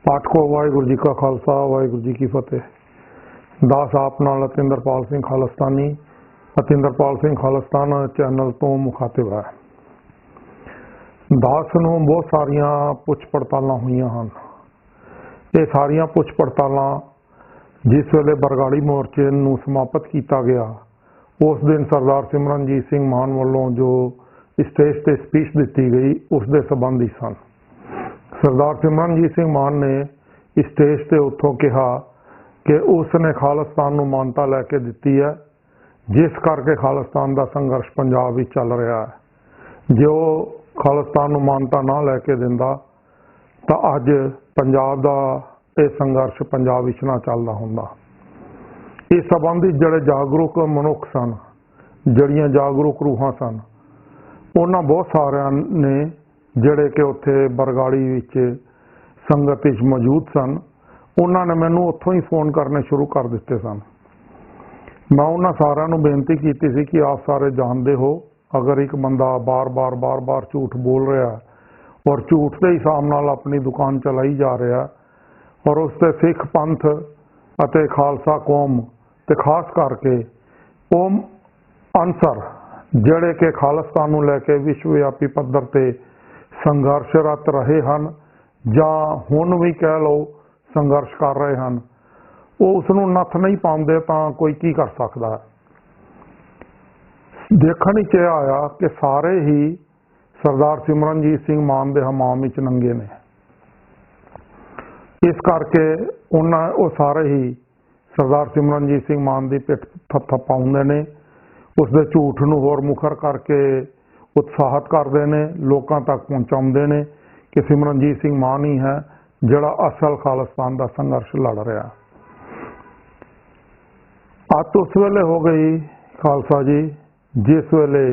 पाठको वाहिगुरू जी का खालसा वाहिगुरू जी की फतेह। दास आप नाल अतिंदरपाल सिंह खालिस्तानी अतिंदरपाल सिंह खालिस्तान चैनल तो मुखातिब है। दास ਨੂੰ बहुत सारिया पुछ पड़तालां होईयां ਹਨ। ਇਹ ਸਾਰੀਆਂ ਪੁੱਛ ਪੜਤਾਲਾਂ जिस वेले बरगाड़ी मोर्चे ਨੂੰ समाप्त किया गया उस दिन सरदार सिमरनजीत सिंह मान वालों जो स्टेज पर स्पीच दी गई उसके संबंध ही सन। सरदार सिमरनजीत सिंह मान ने स्टेज से उत्थों कहा कि उसने खालिस्तान को मानता लैके दी है, जिस करके खालिस्तान का संघर्ष पंजाब में चल रहा है। जो खालिस्तान को मानता ना लैके दिंदा तो अज पंजाब का यह संघर्ष पंजाब विच ना चलदा हुंदा। इस संबंधी जिहड़े जागरूक मनुख सन, जड़ियां जागरूक रूहां सन, उन्हां बहुत सारिਆਂ ने ਜਿਹੜੇ कि उत्थे बरगाड़ी विच संगत विच मौजूद सन, उन्होंने मैनू उत्थों ही फोन करने शुरू कर दिते सन। मैं उन्होंने सारिਆਂ ਨੂੰ बेनती की सी कि आप सारे जानते हो, अगर एक बंदा बार बार झूठ बोल रहा है और झूठ के हिसाब नाल अपनी दुकान चलाई जा रहा है और उससे सिख पंथ अते खालसा कौम ते खास करके ओम अंसर ਜਿਹੜੇ कि खालिस्तान ਨੂੰ लैके विश्वव्यापी पद्धर ते संघर्षरत रहे हैं ਜਾਂ ਹੁਣ भी कह लो संघर्ष कर रहे हैं, वो उसनों नथ नहीं पाते तो कोई की कर सकता है। देखण ही यह आया कि सारे ही सरदार सिमरनजीत सिंह मान के हमाम विच नंगे ने। इस करके उन्हें वो सारे ही सरदार सिमरनजीत सिंह मान की पिठ थप्पाउंदे ने, उसके झूठ नूं होर मुखर करके उत्साहित करते हैं, लोगों तक पहुँचाते हैं कि सिमरनजीत सिंह मान ही है जिहड़ा असल खालिस्तान का संघर्ष लड़ रहा। अत उस वेले हो गई खालसा जी जिस वेले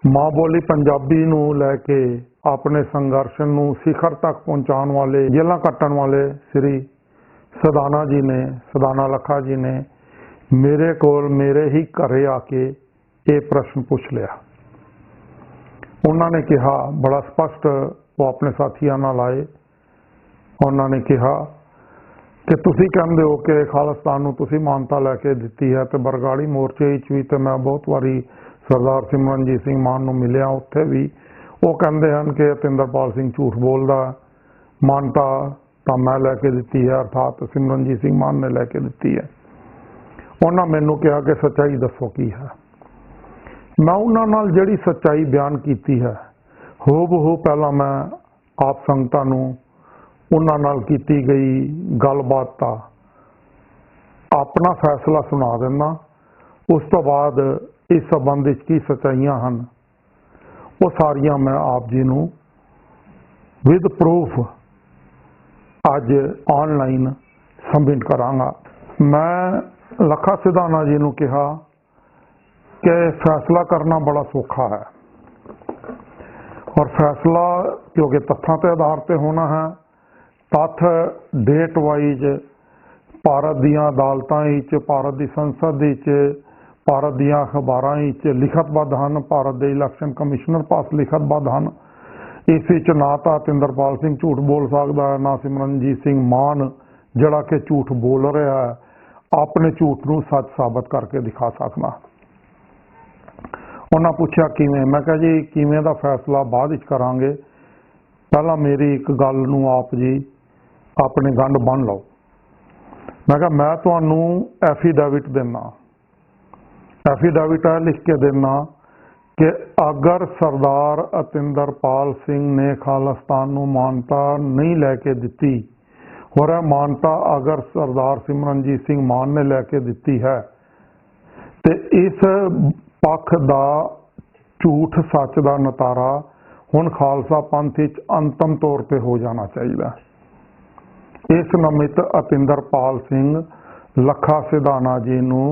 माँ बोली पंजाबी नूं लैके अपने संघर्ष नूं शिखर तक पहुँचाने वाले जेलां कट्टण वाले श्री सदाना जी ने, सदाना लखा जी ने मेरे कोल मेरे ही घरे आके ये प्रश्न पूछ लिया। उन्होंने कहा बड़ा स्पष्ट, वो अपने साथियों नाल आए, उन्होंने कहा कि तुसी कहते हो कि खालिस्तान नूं तुसी मानता लैके दी है, तो बरगाड़ी मोर्चे भी तो मैं बहुत बारी सरदार सिमरनजीत सिंह मान नूं मिलिया, उत्थे भी वो कहते हैं कि अतिंदरपाल सिंह झूठ बोलदा, मानता तो मैं लैके दी है, अर्थात सिमरनजीत सिंह मान ने लैके दी है। उन्होंने मैनू कहा कि सच्चाई दसो की है। मैं उन्होंने नाल जिहड़ी सच्चाई बयान की है हो बहु पहला मैं आप संगतां नूं उन्हां नाल कीती गई गलबात दा अपना फैसला सुना देना। उस तो बाद इस संबंध विच की सच्चाइयां हैं वो सारियां मैं आप जी नूं विद प्रूफ अज ऑनलाइन सबमिट करांगा। मैं लखा सिधाना जी नूं कहा कि फैसला करना बड़ा सौखा है और फैसला क्योंकि तथ्यों के आधार पर होना है। तथ डेट वाइज भारत दीयां अदालतां, भारत की संसद, भारत दीयां अखबारां लिखतबद्ध हैं, भारत के इलैक्शन कमिश्नर पास लिखतबद्ध हैं। इस विच ना तो अतिंदरपाल सिंह झूठ बोल सकता है, ना सिमरनजीत सिंह मान जिहड़ा कि झूठ बोल रहा है अपने झूठ नूं सच साबित करके दिखा सकता। उन्होंने पूछा किवें, मैं कहा जी किवें दा फैसला बाद विच करांगे, पहला मेरी एक गल नूं आप जी अपने गंढ बन लो। मैं कहा मैं तुहानूं एफीडेविट देना, एफीडेविट लिख के देना कि अगर सरदार अतिंदरपाल सिंह ने खालिस्तान नूं मानता नहीं लैके दी और मानता अगर सरदार सिमरनजीत सिंह मान ने लैके दी है तो इस पक्ष का झूठ सच का नतारा हुण खालसा पंथ अंतिम तौर पर हो जाना चाहिए। इस नमित अतिंदरपाल सिंह लखा सिधाना जी नूं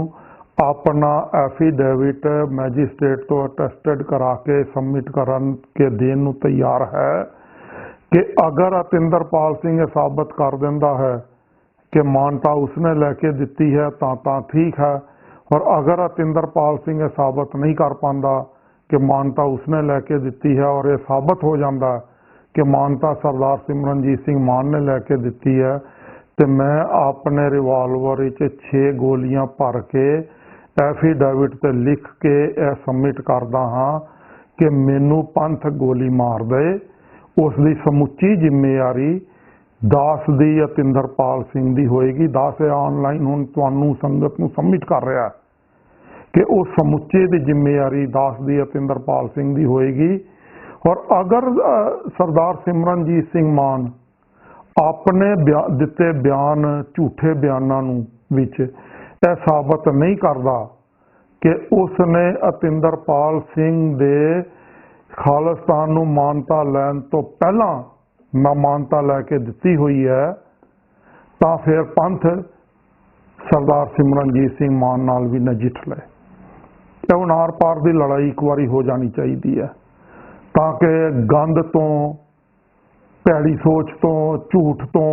अपना एफीडेविट मैजिस्ट्रेट तो अटैस्टेड करा के सबमिट करन के देन नूं तैयार है कि अगर अतिंदरपाल सिंह साबित कर दिंदा है कि मानता उसने लैके दी है तो ठीक है, और अगर अतिंदरपाल सिंह साबित नहीं कर पाता कि मानता उसने लैके दी है और ये साबित हो जाता है कि मानता सरदार सिमरनजीत सिंह मान ने लैके दी है, तो मैं अपने रिवाल्वर 6 गोलियां भर के एफीडेविट ते लिख के सबमिट करदा हाँ कि मैनू पंथ गोली मार दे। उसकी समुची जिम्मेवारी दास दी यतिंदरपाल सिंह दी होएगी। दास ऑनलाइन हुण तुहानू संगत नू सबमिट कर रहा है कि उस समुचे की जिम्मेवारी दास दी यतिंदरपाल सिंह दी होएगी। और अगर सरदार सिमरनजीत सिंह मान अपने दिते बयान झूठे बयानों विच यह साबित नहीं करता कि उसने अतिंदरपाल सिंह दे खालिस्तान नू मानता लैन तो पहला मैं मानता लैके दी हुई है, तो फिर पंथ सरदार सिमरनजीत सिंह मान नाल भी नजिठ ले। हुण आर पार की लड़ाई एक बारी हो जानी चाहिए है, ताकि गंद तो, भैड़ी सोच तो, झूठ तो,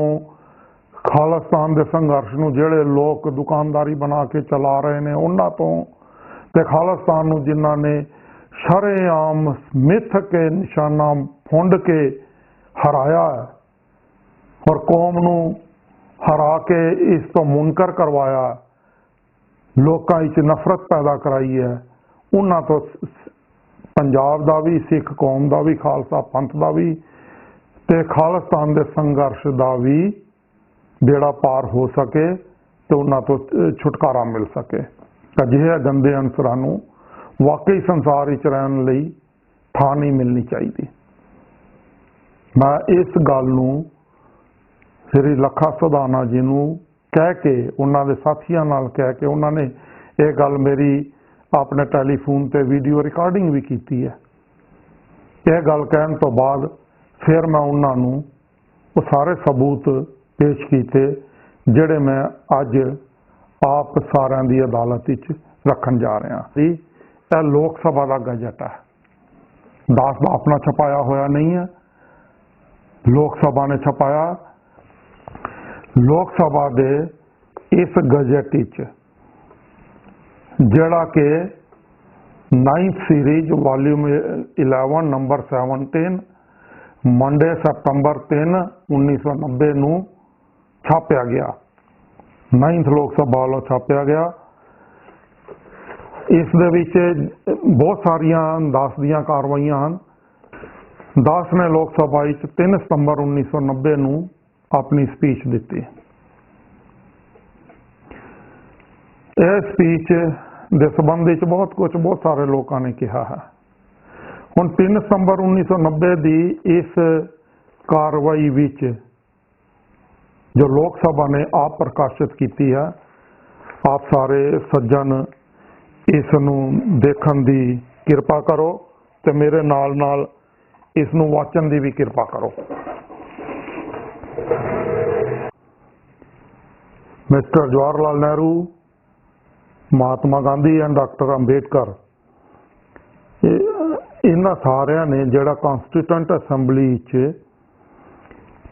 खालिस्तान के संघर्ष नूं जिहड़े लोग दुकानदारी बना के चला रहे हैं उन्हां तो, ते खालिस्तान नूं जिन्हां ने शरेआम मिथ के निशाना फुंड के हराया है और कौम नूं हरा के इस तो मुनकर करवाया, लोकां विच नफरत पैदा कराई है, उन्हां तो पंजाब दा भी, सिख कौम दा भी, खालसा पंथ दा भी ते खालिस्तान के संघर्ष का भी बेड़ा पार हो सके, तो उन्हां तो छुटकारा मिल सके। अजिहे गंदे अनसरां नूं वाकई संसार विच रहण लई थां नहीं मिलनी चाहिए। मैं इस गल नूं श्री लखा सधाना जी नूं कह के, उन्होंने साथियों नाल कह के, उन्होंने ये गल मेरी अपने टैलीफोन ते वीडियो रिकॉर्डिंग भी की है। यह गल कहने तो बाद फिर मैं उन्होंने वो सारे सबूत पेश किए जिहड़े मैं अज आप सारिਆਂ ਦੀ अदालत विच रखन जा रहा। यह लोक सभा का गजट है, दास का अपना छपाया होया नहीं है, लोक सभा ने छपाया। लोक सभा के इस गजट विच जिहड़ा कि 9th series volume 11 number 17 Monday सितंबर 3 1990 नूं छापिया गया, 9th लोक सभा वालों छापिया गया। इस दे विच बहुत सारिया दास दियां कार्रवाइयां हैं। दास ने लोक सभा 3 सितंबर 1990 नूं अपनी स्पीच दी। यह स्पीच के संबंध में बहुत कुछ बहुत सारे लोगों ने कहा है। हुण 3 सितंबर 1990 की इस कार्रवाई विच जो लोक सभा ने आप प्रकाशित की है, आप सारे सज्जन इस नूं देखण दी किरपा करो ते मेरे नाल नाल इस नूं वाचन दी भी किरपा करो। Mister Jawaharlal Nehru, Mahatma Gandhi and doctor Ambedkar, इन्हां सारिਆਂ ने जिहड़ा कॉन्स्टिट्यूएंट असैंबली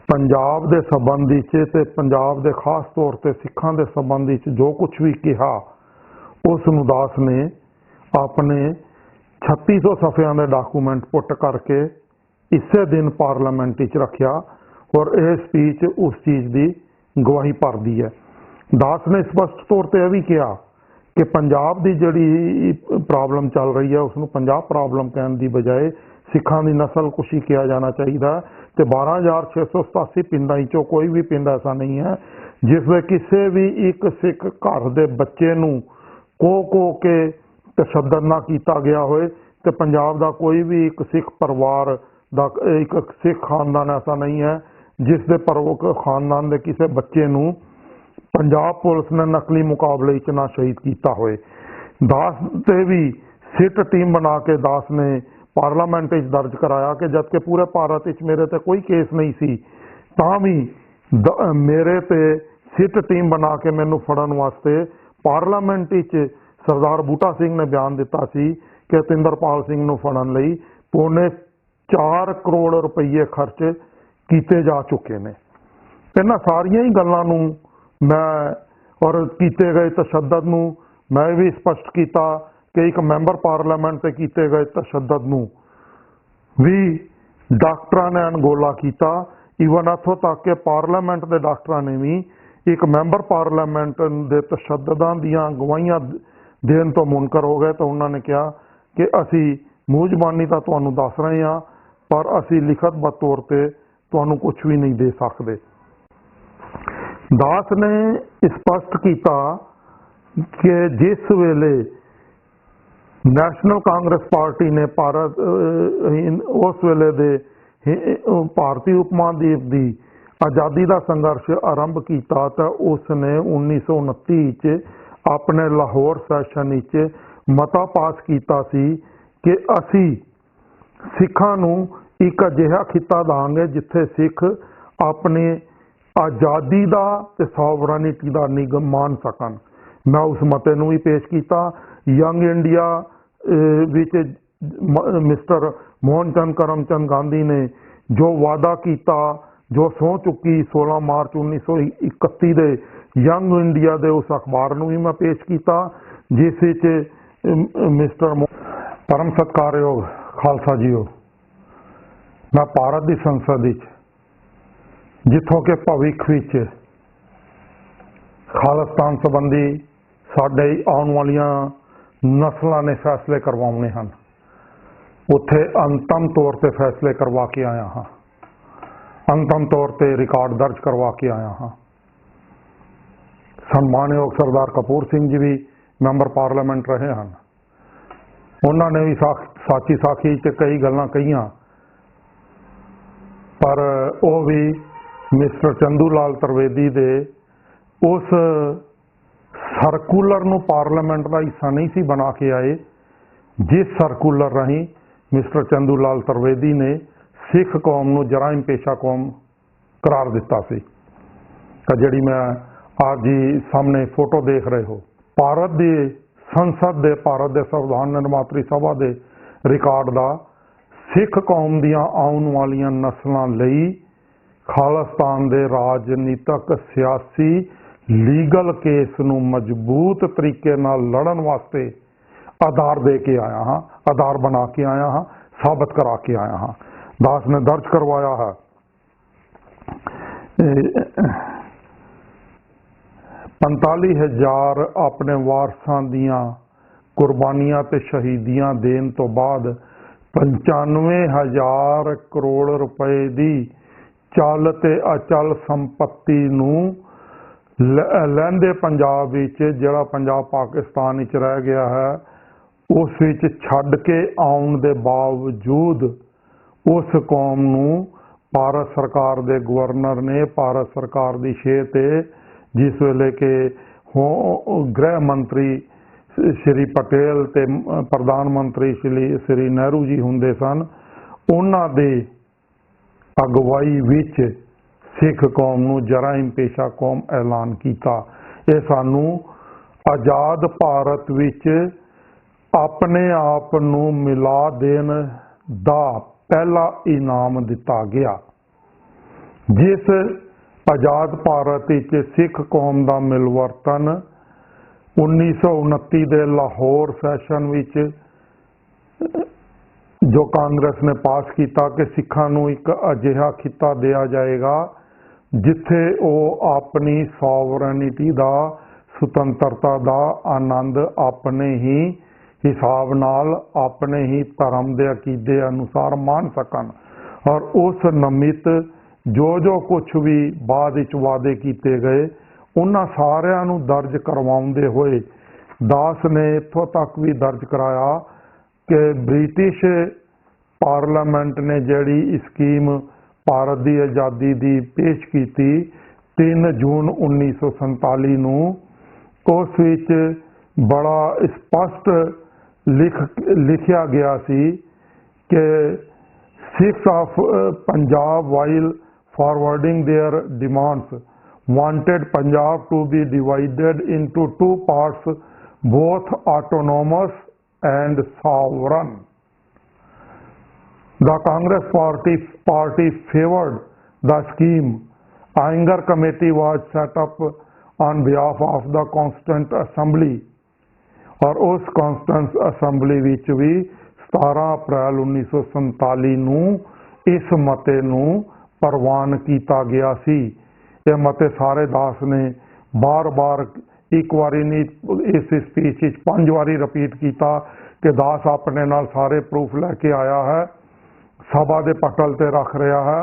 पंजाब के संबंध ते पंजाब के खास तौर पर सिखां के संबंध जो कुछ भी कहा, उस दास ने अपने 3600 सफ़ियां के डॉकूमेंट पुट करके इसे दिन पार्लीमेंट रखा और यह स्पीच उस चीज़ की गवाही भरती है। दास ने स्पष्ट तौर पर यह भी कहा कि पंजाब की जिहड़ी प्रॉब्लम चल रही है उसनूं पंजाब प्रॉब्लम कहने की बजाय सिखां की नस्लकुशी किया जाना चाहिए। तो 12,687 पिंडां चों कोई भी पिंड ऐसा नहीं है जिसमें किसी भी एक सिख घर के बच्चे नूं को के तशद्दद ना किया गया होए। तो पंजाब का कोई भी एक सिख परिवार दा एक सिख खानदान ऐसा नहीं है जिस दे प्रमुख खानदान के किसी बच्चे नूं पंजाब पुलिस ने नकली मुकाबले च ना शहीद किया होए। दास ते भी सिट टीम बना के दास ने पार्लीमेंट दर्ज कराया कि जबकि पूरे भारत मेरे ते कोई केस नहीं सी, तां भी मेरे ते सिट टीम बना के मैनू फड़न वास्ते पार्लीमेंट सरदार बूटा सिंह ने बयान दिता सी कि तिंदरपाल सिंह नू फड़न लई 4.25 करोड़ रुपये खर्च किए जा चुके ने। इन्हां सारियां ही गल्लां नू मैं और किए गए तशद्दद नू मैं भी स्पष्ट किया कि एक मैंबर पार्लियामेंट से किए गए तशद्दद नूं भी डॉक्टरां ने अनगोला किया। ईवन इत्थों तक कि पार्लियामेंट के डॉक्टरां ने भी एक मैंबर पार्लियामेंट के तशद्ददां दीआं गवाहियां देण तो मुनकर हो गए। तो उन्होंने कहा कि असी मूँह जबानी तो तुहानूं दस रहे हैं, पर असी लिखतबद्ध तौर पर तुहानूं कुछ भी नहीं दे सकते। दास ने स्पष्ट किया कि जिस वेले नैशनल कांग्रेस पार्टी ने भारत उस वेले दे भारतीय उपमहाद्वीप की आज़ादी का संघर्ष आरंभ किया तो उसने 1929 अपने लाहौर सैशन मता पास किया कि असी सिखां नूं एक अजिहा खिता दांगे जिथे सिख अपनी आज़ादी का ते सॉवरनिटी का निगम मान सकन। मैं उस मते नूं भी पेश किया। यंग इंडिया विच मिस्टर मोहन चंद करमचंद गांधी ने जो वादा किया, जो सौं चुकी 16 मार्च 1931 के यंग इंडिया के उस अखबार नूं भी मैं पेश किया, जिस विच मिस्टर परम सत्कारयोग खालसा जीओ, मैं भारत की संसद जिथों के भविख विच खालिस्तान संबंधी साडे आने वालियां नस्लों ने फैसले करवाने हैं, उत्थे अंतम तौर पर फैसले करवा के आया हाँ, अंतम तौर पर रिकॉर्ड दर्ज करवा के आया हाँ। सम्मानयोग सरदार कपूर सिंह जी भी मैंबर पार्लियामेंट रहे हैं, उन्होंने भी साची साखी च कई गल्लां कहियां, पर वो भी मिस्टर चंदू लाल त्रिवेदी दे उस सर्कुलर नूं पार्लियामेंट का हिस्सा नहीं सी बना के आए, जिस सर्कुलर राही मिस्टर चंदू लाल त्रिवेदी ने सिख कौम नूं जराइम पेशा कौम करार दिता सी। जिहड़ी मैं आप जी सामने फोटो देख रहे हो, भारत की संसद दे भारत के संविधान निर्मात्री सभा के रिकॉर्ड का सिख कौम दियां आउण वालियां नस्लों लई खालिस्तान के राजनीतिक सियासी लीगल केस नूं मजबूत तरीके नाल लड़न वास्ते आधार दे के आया हाँ, आधार बना के आया हाँ, साबित करा के आया हाँ। दास ने दर्ज करवाया है 45,000 अपने वारसां दियां कुर्बानियां ते शहीदियां देन तो बाद 95,000 करोड़ रुपए की चल ते अचल संपत्ति नूं लहंदे पंजाब विच जिहड़ा पंजाब पाकिस्तान विच रह गया है उस विच छड्ड के आउण दे बावजूद उस कौम नूं भारत सरकार दे गवर्नर ने भारत सरकार की छेह ते जिस वेले के गृह मंत्री श्री पटेल ते प्रधानमंत्री श्री नेहरू जी हुंदे सन, उन्हां दे अगवाई विच सिख कौम नूं जराइम पेशा कौम ऐलान किया। यह सानू आज़ाद भारत विच अपने आप नूं मिला देन दा पहला इनाम दिता गया। जिस आज़ाद भारत विच सिख कौम का मिलवर्तन 1929 के लाहौर सैशन विच जो कांग्रेस ने पास किया कि सिखां नूं एक अजिहा खिता दिया जाएगा जिथे वो अपनी सॉवरनिटी का सुतंत्रता का आनंद अपने ही हिसाब नाल अपने ही धर्म के अकीदे अनुसार मान सकन, और उस नमित जो जो कुछ भी बाद विच वादे किए गए उन्हां सारिਆਂ नूं दर्ज करवाउंदे होए दास ने इत्थों तक भी दर्ज कराया कि ब्रिटिश पार्लियामेंट ने जिहड़ी स्कीम भारत की आज़ादी की पेश की 3 जून 1947 नूं उस विच बड़ा स्पष्ट लिखिया गया सी कि six of Punjab while forwarding there demands wanted Punjab to be divided into 2 parts, both autonomous and sovereign. The Congress party favored the scheme. Anger committee was set up on behalf of the Constituent Assembly. और उस constituent assembly विच भी 17 अप्रैल 1947 ਨੂੰ इस मते ਨੂੰ ਪ੍ਰਵਾਨ ਕੀਤਾ ਗਿਆ ਸੀ। ਇਹ ਮਤੇ ਸਾਰੇ ਦਾਸ ਨੇ बार-बार एक बारी नहीं इस स्पीच 5 बारी रिपीट किया कि दास अपने नाल सारे प्रूफ लैके आया है, सभा के पटल ते रख रहा है,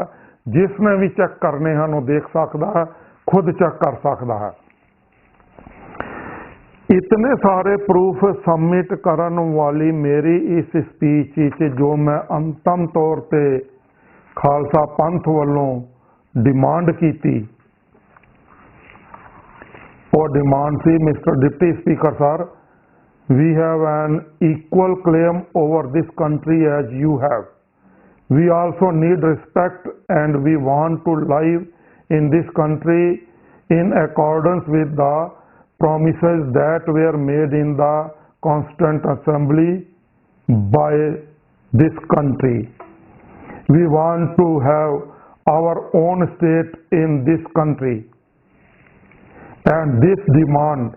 जिसने भी चेक करने हैं वो देख सकता है, खुद चेक कर सकता है। इतने सारे प्रूफ सबमिट करन वाली मेरी इस स्पीच जो मैं अंतिम तौर पे खालसा पंथ वालों डिमांड की, और डिमांड सी mister deputy speaker sir, we have an equal claim over this country as you have. We also need respect and we want to live in this country in accordance with the promises that were made in the Constituent Assembly by this country. We want to have our own state in this country, and this demand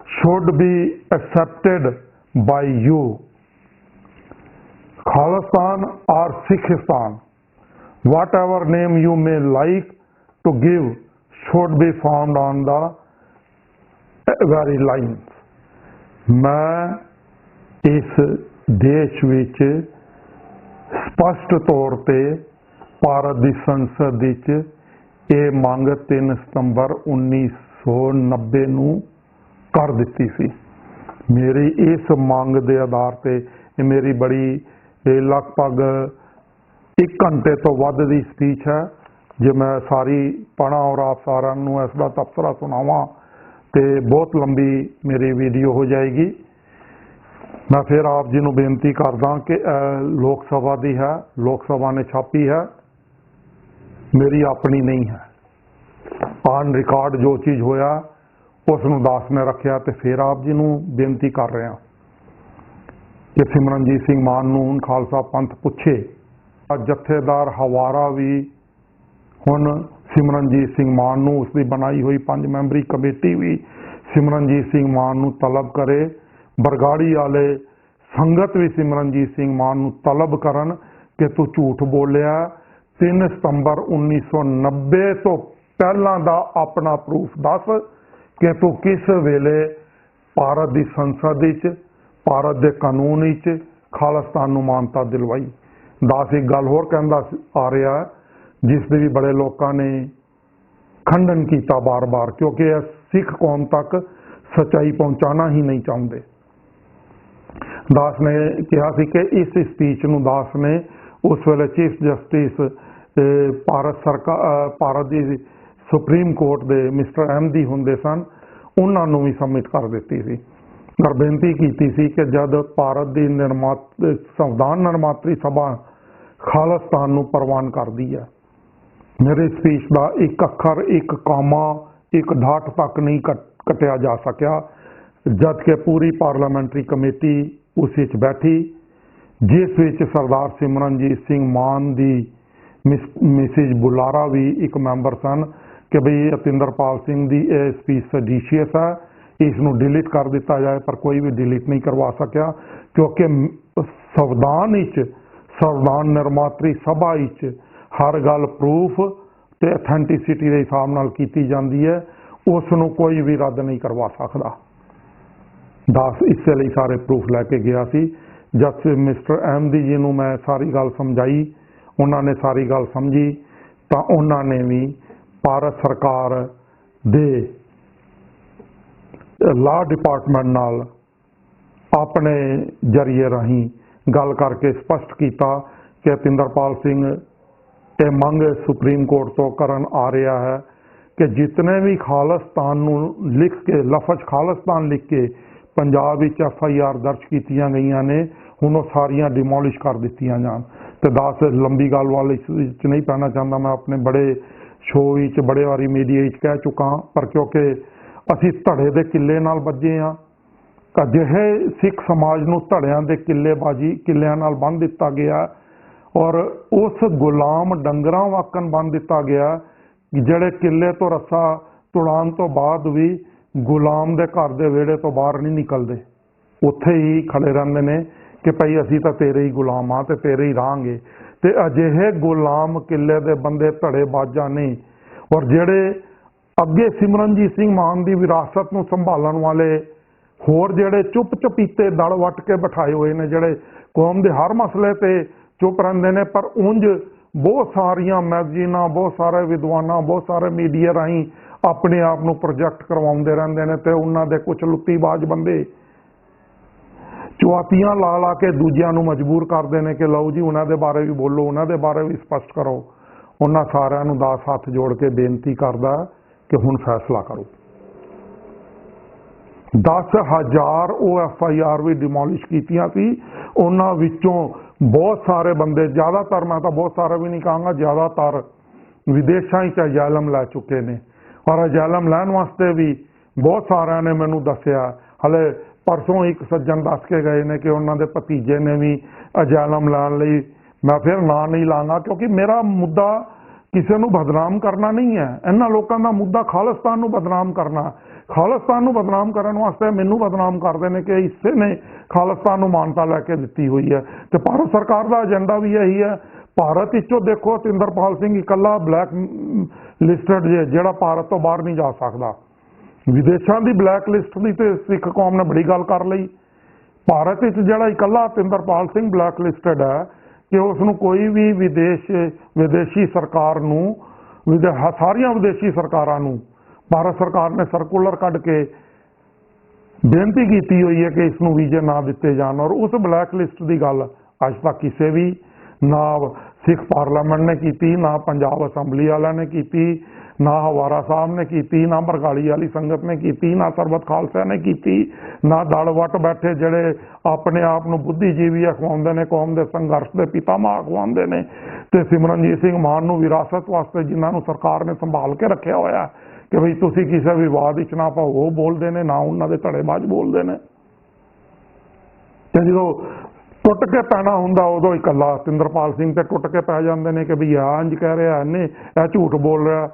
should be accepted by you. Khalistan or Sikhistan, whatever name you may like to give, should be formed on the very lines. मैं इस देश विच स्पष्ट तौर पे भारत की संसद विच ये मंग 3 सितंबर 1990 ਨੂੰ कर ਦਿੱਤੀ ਸੀ। मेरी इस मंग के आधार पर मेरी बड़ी लगभग 1 घंटे तो वध की स्पीच है, जो मैं सारी पढ़ा और आप सारा इसका तबसरा सुनावा तो बहुत लंबी मेरी वीडियो हो जाएगी। मैं फिर आप जी को बेनती करदा कि लोक सभा की है, लोक सभा ने छापी है, मेरी अपनी नहीं है। ऑन रिकॉर्ड जो चीज़ होया उसनूं दास ने रखा, तो फिर आप जी को बेनती कर रहा कि सिमरनजीत सिंह मान नूं खालसा पंथ पूछे। जथेदार हवारा भी हुण सिमरनजीत सिंह मान नूं उसकी बनाई हुई 5 मैंबरी कमेटी भी सिमरनजीत सिंह मान नूं तलब करे। बरगाड़ी वाले संगत भी सिमरनजीत सिंह मान नूं तलब करन कि तू झूठ बोलिया। 3 सितंबर 1990 तो पहला दा अपना प्रूफ दस कि तू किस वेले भारत की संसद विच भारत के कानून विच खालिस्तान नूं मानता दिलवाई। दास एक गल होर कहंदा आ रहा है जिसकी भी बड़े लोगों ने खंडन किया बार बार, क्योंकि सिख कौम तक सच्चाई पहुँचाना ही नहीं चाहते। दास ने कहा कि इस स्पीच नूं दास ने उस वेले चीफ जस्टिस भारत सरकार भारत की सुप्रीम कोर्ट के मिस्टर अहमदी होंदे सन, उन्होंने भी सबमिट कर दी थी और बेनती की सी कि जब भारत की संविधान निर्मात्री सभा खालिस्तान नूं प्रवान करती है, मेरे स्पीच का एक अखर, एक कामा, एक ढाट तक नहीं कटिया जा सकिया, जबकि पूरी पार्लियामेंट्री कमेटी उस बैठी, जिस विच सरदार सिमरनजीत सिंह मान की मिसिज बुलारा भी एक मैंबर सन कि बई अतिंदरपाल सिंह की यह स्पीच सडीशियस है, इसनूं डिलीट कर दिता जाए, पर कोई भी डिलीट नहीं करवा सकिया, क्योंकि संविधान निर्मात्री सभा हर गल प्रूफ तो अथेंटिसिटी के हिसाब नाल की जाती है, उसनूं कोई भी रद्द नहीं करवा सकता। दास इस लिए सारे प्रूफ लैके गया सी। जब मिस्टर अहमदी जी को मैं सारी गल समझाई, उन्होंने सारी गल समझी, तो उन्होंने भी भारत सरकार दे लॉ डिपार्टमेंट नाल अपने जरिए राही गल करके स्पष्ट किया कि अतिंदरपाल सिंह ये मंग सुप्रीम कोर्ट तो करन आ रहा है कि जितने भी खालिस्तान नूं लिख के लफज खालिस्तान लिख के पंजाब विच FIR दर्ज कीतियां गईयां ने, हुण ओह सारियां डिमोलिश कर दित्तियां जान। तो दास लंबी गल वाल इस नहीं पैना चाहता, मैं अपने बड़े शो बड़े बारी मीडिया कह चुका, पर क्योंकि असी धड़े के किले नाल बजे हाँ, अजिहे सिख समाज नूं धड़ियां दे किलेबाजी किलियां नाल बन दिता गया और उस गुलाम डंगरां वाकन बन दिता गया ਜਿਹੜੇ किले तो रस्सा तुड़ान तो बाद भी गुलाम दे घर दे वेड़े तो बाहर नहीं निकलते। ਉੱਥੇ ਹੀ ਖੜੇ ਰਹਿੰਦੇ ਨੇ ਕਿ ਭਾਈ ਅਸੀਂ ਤਾਂ ਤੇਰੇ ਹੀ ਗੁਲਾਮ ਆ ਤੇ ਤੇਰੇ ਹੀ ਰਹਾਂਗੇ। ਤੇ ਅਜਿਹੇ ਗੁਲਾਮ ਕਿੱਲੇ ਦੇ ਬੰਦੇ ਧੜੇਬਾਜ਼ਾਂ ਨੇ ਔਰ ਜਿਹੜੇ ਅੱਗੇ ਸਿਮਰਨਜੀਤ ਸਿੰਘ ਮਾਨ ਦੀ ਵਿਰਾਸਤ ਨੂੰ ਸੰਭਾਲਣ ਵਾਲੇ ਹੋਰ ਜਿਹੜੇ ਚੁੱਪ ਚਪੀਤੇ ਦਲ ਵੱਟ ਕੇ ਬਿਠਾਏ ਹੋਏ ਨੇ, ਜਿਹੜੇ ਕੌਮ ਦੇ ਹਰ ਮਸਲੇ ਤੇ ਚੁੱਪ ਰਹਿੰਦੇ ਨੇ, ਪਰ ਉਂਝ ਬਹੁਤ ਸਾਰੀਆਂ ਮੈਗਜ਼ੀਨਾਂ, ਬਹੁਤ ਸਾਰੇ ਵਿਦਵਾਨਾਂ, ਬਹੁਤ ਸਾਰੇ ਮੀਡੀਆ ਰਾਹੀਂ ਆਪਣੇ ਆਪ ਨੂੰ ਪ੍ਰੋਜੈਕਟ ਕਰਵਾਉਂਦੇ ਰਹਿੰਦੇ ਨੇ। ਤੇ ਉਹਨਾਂ ਦੇ ਕੁਝ ਲੁੱਤੀਬਾਜ਼ ਬੰਦੇ ਚੁਆਤੀਆਂ ਲਾ ਲਾ ਕੇ ਦੂਜਿਆਂ ਨੂੰ ਮਜਬੂਰ ਕਰਦੇ ਨੇ ਕਿ ਲਓ ਜੀ ਉਹਨਾਂ ਦੇ ਬਾਰੇ ਵੀ ਬੋਲੋ, ਉਹਨਾਂ ਦੇ ਬਾਰੇ ਵੀ ਸਪਸ਼ਟ ਕਰੋ। ਉਹਨਾਂ ਸਾਰਿਆਂ ਨੂੰ 10 ਹੱਥ ਜੋੜ ਕੇ ਬੇਨਤੀ ਕਰਦਾ ਕਿ ਹੁਣ ਫੈਸਲਾ ਕਰੋ। 10,000 OFIR ਵੀ ਡਿਮੋਲਿਸ਼ ਕੀਤੀਆਂ ਸੀ। ਉਹਨਾਂ ਵਿੱਚੋਂ ਬਹੁਤ ਸਾਰੇ ਬੰਦੇ, ਜ਼ਿਆਦਾਤਰ, ਮੈਂ ਤਾਂ ਬਹੁਤ ਸਾਰੇ ਵੀ ਨਹੀਂ ਕਹਾਂਗਾ, ਜ਼ਿਆਦਾਤਰ ਵਿਦੇਸ਼ਾਂ 'ਚ ਅਜਾਇਲਮ ਲੈ ਚੁੱਕੇ ਨੇ। ਔਰ ਅਜਾਇਲਮ ਲੈਣ ਵਾਸਤੇ ਵੀ ਬਹੁਤ ਸਾਰਿਆਂ ਨੇ ਮੈਨੂੰ ਦੱਸਿਆ। ਹਲੇ ਪਰਸੋਂ ਇੱਕ ਸੱਜਣ ਦੱਸ ਕੇ ਗਏ ਨੇ ਕਿ ਉਹਨਾਂ ਦੇ ਭਤੀਜੇ ਨੇ ਵੀ ਅਜਾਇਲਮ ਲੈਣ ਲਈ, ਮੈਂ ਫਿਰ ਨਾਂ ਨਹੀਂ ਲਾਂਗਾ ਕਿਉਂਕਿ ਮੇਰਾ ਮੁੱਦਾ ਕਿਸੇ ਨੂੰ ਬਦਨਾਮ ਕਰਨਾ ਨਹੀਂ ਹੈ। ਇਹਨਾਂ ਲੋਕਾਂ ਦਾ ਮੁੱਦਾ ਖਾਲਿਸਤਾਨ ਨੂੰ ਬਦਨਾਮ ਕਰਨਾ। ਖਾਲਿਸਤਾਨ ਨੂੰ ਬਦਨਾਮ ਕਰਨ ਵਾਸਤੇ ਮੈਨੂੰ ਬਦਨਾਮ ਕਰਦੇ ਨੇ ਕਿ ਇਸੇ ਨੇ ਖਾਲਿਸਤਾਨ ਨੂੰ ਮਾਨਤਾ ਲੈ ਕੇ ਦਿੱਤੀ ਹੋਈ ਹੈ। ਤੇ ਭਾਰਤ ਸਰਕਾਰ ਦਾ ਏਜੰਡਾ ਵੀ ਇਹੀ ਹੈ। ਭਾਰਤ ਵਿੱਚੋਂ ਦੇਖੋ, ਤਿੰਦਰਪਾਲ ਸਿੰਘ ਇਕੱਲਾ ਬਲੈਕ ਲਿਸਟਡ ਜਿਹੜਾ ਭਾਰਤ ਤੋਂ ਬਾਹਰ ਨਹੀਂ ਜਾ ਸਕਦਾ। ਵਿਦੇਸ਼ਾਂ ਦੀ ਬਲੈਕ ਲਿਸਟ ਦੀ ਤੇ ਸਿੱਖ ਕੌਮ ਨੇ ਬੜੀ ਗੱਲ ਕਰ ਲਈ। ਭਾਰਤ ਵਿੱਚ ਜਿਹੜਾ ਇਕੱਲਾ ਤਿੰਦਰਪਾਲ ਸਿੰਘ ਬਲੈਕ ਲਿਸਟਡ ਹੈ ਕਿ ਉਸ ਨੂੰ ਕੋਈ ਵੀ ਵਿਦੇਸ਼ੀ ਸਰਕਾਰ ਨੂੰ, ਸਾਰੀਆਂ ਵਿਦੇਸ਼ੀ ਸਰਕਾਰਾਂ ਨੂੰ ਭਾਰਤ ਸਰਕਾਰ ਨੇ ਸਰਕੂਲਰ ਕੱਢ ਕੇ ਬੇਨਤੀ ਕੀਤੀ ਹੋਈ ਹੈ ਕਿ ਇਸ ਨੂੰ ਵੀਜ਼ੇ ਨਾ ਦਿੱਤੇ ਜਾਣ। ਔਰ ਉਸ ਬਲੈਕ ਲਿਸਟ ਦੀ ਗੱਲ ਅੱਜ ਤੱਕ ਕਿਸੇ ਵੀ, ਨਾ ਸਿੱਖ ਪਾਰਲੀਮੈਂਟ ਨੇ ਕੀਤੀ, ਨਾ ਪੰਜਾਬ ਅਸੈਂਬਲੀ ਵਾਲਿਆਂ ਨੇ ਕੀਤੀ, ਨਾ ਹਵਾਰਾ ਸਾਹਿਬ ਨੇ ਕੀਤੀ, ਨਾ ਬਰਗਾੜੀ ਵਾਲੀ ਸੰਗਤ ਨੇ ਕੀਤੀ, ਨਾ ਸਰਬਤ ਖਾਲਸਾ ਨੇ ਕੀਤੀ, ਨਾ ਦਲ ਵੱਟ ਬੈਠੇ ਜਿਹੜੇ ਆਪਣੇ ਆਪ ਨੂੰ ਬੁੱਧੀਜੀਵੀ ਅਖਵਾਉਂਦੇ ਨੇ, ਕੌਮ ਦੇ ਸੰਘਰਸ਼ ਦੇ ਪਿਤਾਮਾ ਅਖਵਾਉਂਦੇ ਨੇ। ਤੇ ਸਿਮਰਨਜੀਤ ਸਿੰਘ ਮਾਨ ਨੂੰ ਵਿਰਾਸਤ ਵਾਸਤੇ ਜਿਨ੍ਹਾਂ ਨੂੰ ਸਰਕਾਰ ਨੇ ਸੰਭਾਲ ਕੇ ਰੱਖਿਆ ਹੋਇਆ ਕਿ ਬਈ ਤੁਸੀਂ ਕਿਸੇ ਵਿਵਾਦ ਵਿੱਚ ਨਾ ਪਾਓ, ਉਹ ਬੋਲਦੇ ਨੇ, ਨਾ ਉਹਨਾਂ ਦੇ ਧੜੇਬਾਜ਼ ਬੋਲਦੇ ਨੇ। ਤੇ ਜਦੋਂ ਟੁੱਟ ਕੇ ਪੈਣਾ ਹੁੰਦਾ ਉਦੋਂ ਇਕੱਲਾ ਤਿੰਦਰਪਾਲ ਸਿੰਘ ਤੇ ਟੁੱਟ ਕੇ ਪੈ ਜਾਂਦੇ ਨੇ ਕਿ ਬਈ ਆ ਇੰਜ ਕਹਿ ਰਿਹਾ, ਇਹਨੇ ਇਹ ਝੂਠ ਬੋਲ ਰਿਹਾ।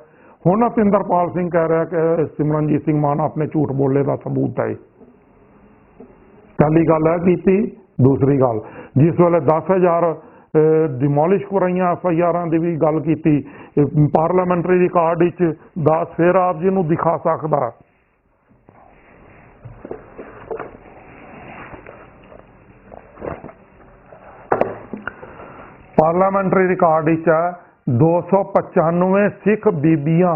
ਹੁਣ ਤਿੰਦਰਪਾਲ ਸਿੰਘ ਕਹਿ ਰਿਹਾ ਕਿ ਸਿਮਰਨਜੀਤ ਸਿੰਘ ਮਾਨ ਆਪਣੇ ਝੂਠ ਬੋਲੇ ਦਾ ਸਬੂਤ ਹੈ। ਪਹਿਲੀ ਗੱਲ ਇਹ ਕੀਤੀ। ਦੂਸਰੀ ਗੱਲ, ਜਿਸ ਵੇਲੇ 10,000 ਡਿਮੋਲਿਸ਼ ਕਰਾਈਆਂ FIRਾਂ ਦੀ ਵੀ ਗੱਲ ਕੀਤੀ, ਪਾਰਲੀਮੈਂਟਰੀ ਰਿਕਾਰਡ ਵਿੱਚ 10 ਫਿਰ ਆਪ ਜੀ ਨੂੰ ਦਿਖਾ ਸਕਦਾ। ਪਾਰਲੀਮੈਂਟਰੀ ਰਿਕਾਰਡ ਵਿੱਚ 295 ਸਿੱਖ ਬੀਬੀਆਂ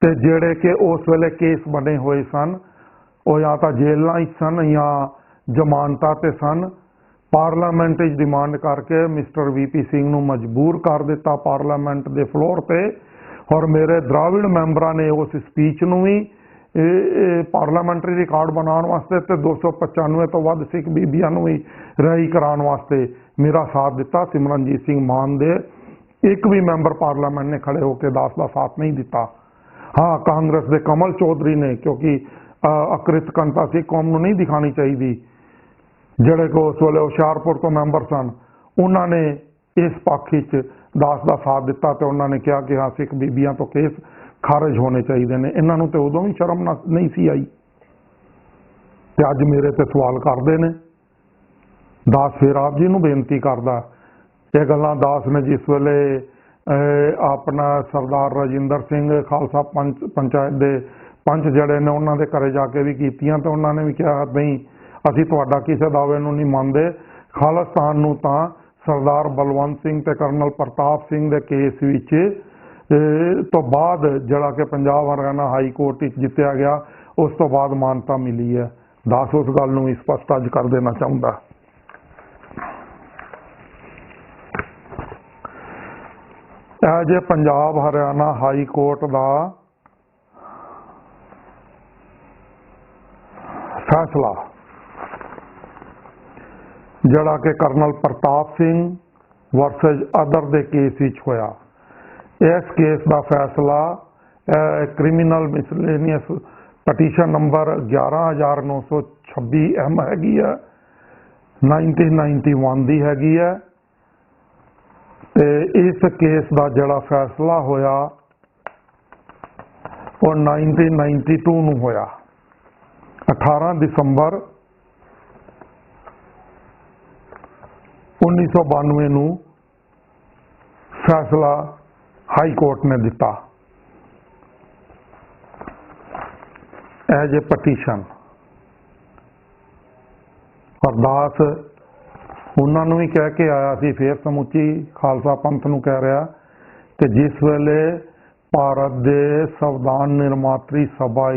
ਤੇ ਜਿਹੜੇ ਕਿ ਉਸ ਵੇਲੇ ਕੇਸ ਬਣੇ ਹੋਏ ਸਨ, ਉਹ ਜਾਂ ਤਾਂ ਜੇਲ੍ਹਾਂ ਵਿੱਚ ਸਨ ਜਾਂ ਜ਼ਮਾਨਤਾਂ ਤੇ ਸਨ। ਪਾਰਲੀਮੈਂਟ ਵਿੱਚ ਡਿਮਾਂਡ ਕਰਕੇ ਮਿਸਟਰ VP ਸਿੰਘ ਨੂੰ ਮਜਬੂਰ ਕਰ ਦਿੱਤਾ ਪਾਰਲੀਮੈਂਟ ਦੇ ਫਲੋਰ ਤੇ। ਔਰ ਮੇਰੇ ਦਰਾਵਿੜ ਮੈਂਬਰਾਂ ਨੇ ਉਸ ਸਪੀਚ ਨੂੰ ਵੀ ਪਾਰਲੀਮੈਂਟਰੀ ਰਿਕਾਰਡ ਬਣਾਉਣ ਵਾਸਤੇ ਤੇ 295 ਤੋਂ ਵੱਧ ਸਿੱਖ ਬੀਬੀਆਂ ਨੂੰ ਵੀ ਰਿਹਾਈ ਕਰਾਉਣ ਵਾਸਤੇ ਮੇਰਾ ਸਾਥ ਦਿੱਤਾ। ਸਿਮਰਨਜੀਤ ਸਿੰਘ ਮਾਨ ਦੇ ਇੱਕ ਵੀ ਮੈਂਬਰ ਪਾਰਲੀਮੈਂਟ ਨੇ ਖੜੇ ਹੋ ਕੇ ਦਾਸ ਦਾ ਸਾਥ ਨਹੀਂ ਦਿੱਤਾ। ਹਾਂ, ਕਾਂਗਰਸ ਦੇ ਕਮਲ ਚੌਧਰੀ ਨੇ, ਕਿਉਂਕਿ ਅਕ੍ਰਿਤ ਕੰਤਾ ਸਿੱਖ ਕੌਮ ਨੂੰ ਨਹੀਂ ਦਿਖਾਣੀ ਚਾਹੀਦੀ, ਜਿਹੜੇ ਕਿ ਉਸ ਵੇਲੇ ਹੁਸ਼ਿਆਰਪੁਰ ਤੋਂ ਮੈਂਬਰ ਸਨ, ਉਹਨਾਂ ਨੇ ਇਸ ਪੱਖ ਵਿੱਚ ਦਾਸ ਦਾ ਸਾਥ ਦਿੱਤਾ ਤੇ ਉਹਨਾਂ ਨੇ ਕਿਹਾ ਕਿ ਹਾਂ, ਸਿੱਖ ਬੀਬੀਆਂ ਤੋਂ ਕੇਸ ਖਾਰਜ ਹੋਣੇ ਚਾਹੀਦੇ ਨੇ। ਇਹਨਾਂ ਨੂੰ ਤੇ ਉਦੋਂ ਵੀ ਸ਼ਰਮ ਨਹੀਂ ਸੀ ਆਈ ਤੇ ਅੱਜ ਮੇਰੇ ਤੇ ਸਵਾਲ ਕਰਦੇ ਨੇ। ਦਾਸ ਫਿਰ ਆਪ ਜੀ ਨੂੰ ਬੇਨਤੀ ਕਰਦਾ, ਇਹ ਗੱਲਾਂ ਦਾਸ ਨੇ ਜਿਸ ਵੇਲੇ ਆਪਣਾ ਸਰਦਾਰ ਰਾਜਿੰਦਰ ਸਿੰਘ ਖਾਲਸਾ ਪੰਚਾਇਤ ਦੇ ਪੰਚ ਜਿਹੜੇ ਨੇ ਉਹਨਾਂ ਦੇ ਘਰੇ ਜਾ ਕੇ ਵੀ ਕੀਤੀਆਂ ਤੇ ਉਹਨਾਂ ਨੇ ਵੀ ਕਿਹਾ ਨਹੀਂ, ਅਸੀਂ ਤੁਹਾਡਾ ਕਿਸੇ ਦਾਅਵੇ ਨੂੰ ਨਹੀਂ ਮੰਨਦੇ। ਖਾਲਿਸਤਾਨ ਨੂੰ ਤਾਂ ਸਰਦਾਰ ਬਲਵੰਤ ਸਿੰਘ ਤੇ ਕਰਨਲ ਪ੍ਰਤਾਪ ਸਿੰਘ ਦੇ ਕੇਸ ਵਿੱਚ ਤੋਂ ਬਾਅਦ, ਜਿਹੜਾ ਕਿ ਪੰਜਾਬ ਹਰਿਆਣਾ ਹਾਈ ਕੋਰਟ ਵਿੱਚ ਜਿੱਤਿਆ ਗਿਆ, ਉਸ ਤੋਂ ਬਾਅਦ ਮਾਨਤਾ ਮਿਲੀ ਹੈ। ਦਾਸ ਉਸ ਗੱਲ ਨੂੰ ਸਪਸ਼ਟ ਅੱਜ ਕਰ ਦੇਣਾ ਚਾਹੁੰਦਾ। ਇਹ ਜੇ ਪੰਜਾਬ ਹਰਿਆਣਾ ਹਾਈ ਕੋਰਟ ਦਾ ਫੈਸਲਾ ਜਿਹੜਾ ਕਿ ਕਰਨਲ ਪ੍ਰਤਾਪ ਸਿੰਘ ਵਰਸਸ ਅਦਰ ਦੇ ਕੇਸ ਵਿੱਚ ਹੋਇਆ, ਇਸ ਕੇਸ ਦਾ ਫੈਸਲਾ criminal miscellaneous petition number 11,926 M ਹੈਗੀ ਹੈ, 1991 ਦੀ ਹੈਗੀ ਹੈ। ਤੇ ਇਸ ਕੇਸ ਦਾ ਜਿਹੜਾ ਫੈਸਲਾ ਹੋਇਆ ਉਹ 1992 ਨੂੰ ਹੋਇਆ। 18 ਦਸੰਬਰ 1992 ਨੂੰ फैसला हाई कोर्ट ने दिता एज ए पटीशन। अरदास उन्होंने भी कह के आया सी, फिर समुची खालसा पंथ नूं कह रहा कि जिस वेले भारत के संविधान निर्मात्री सभा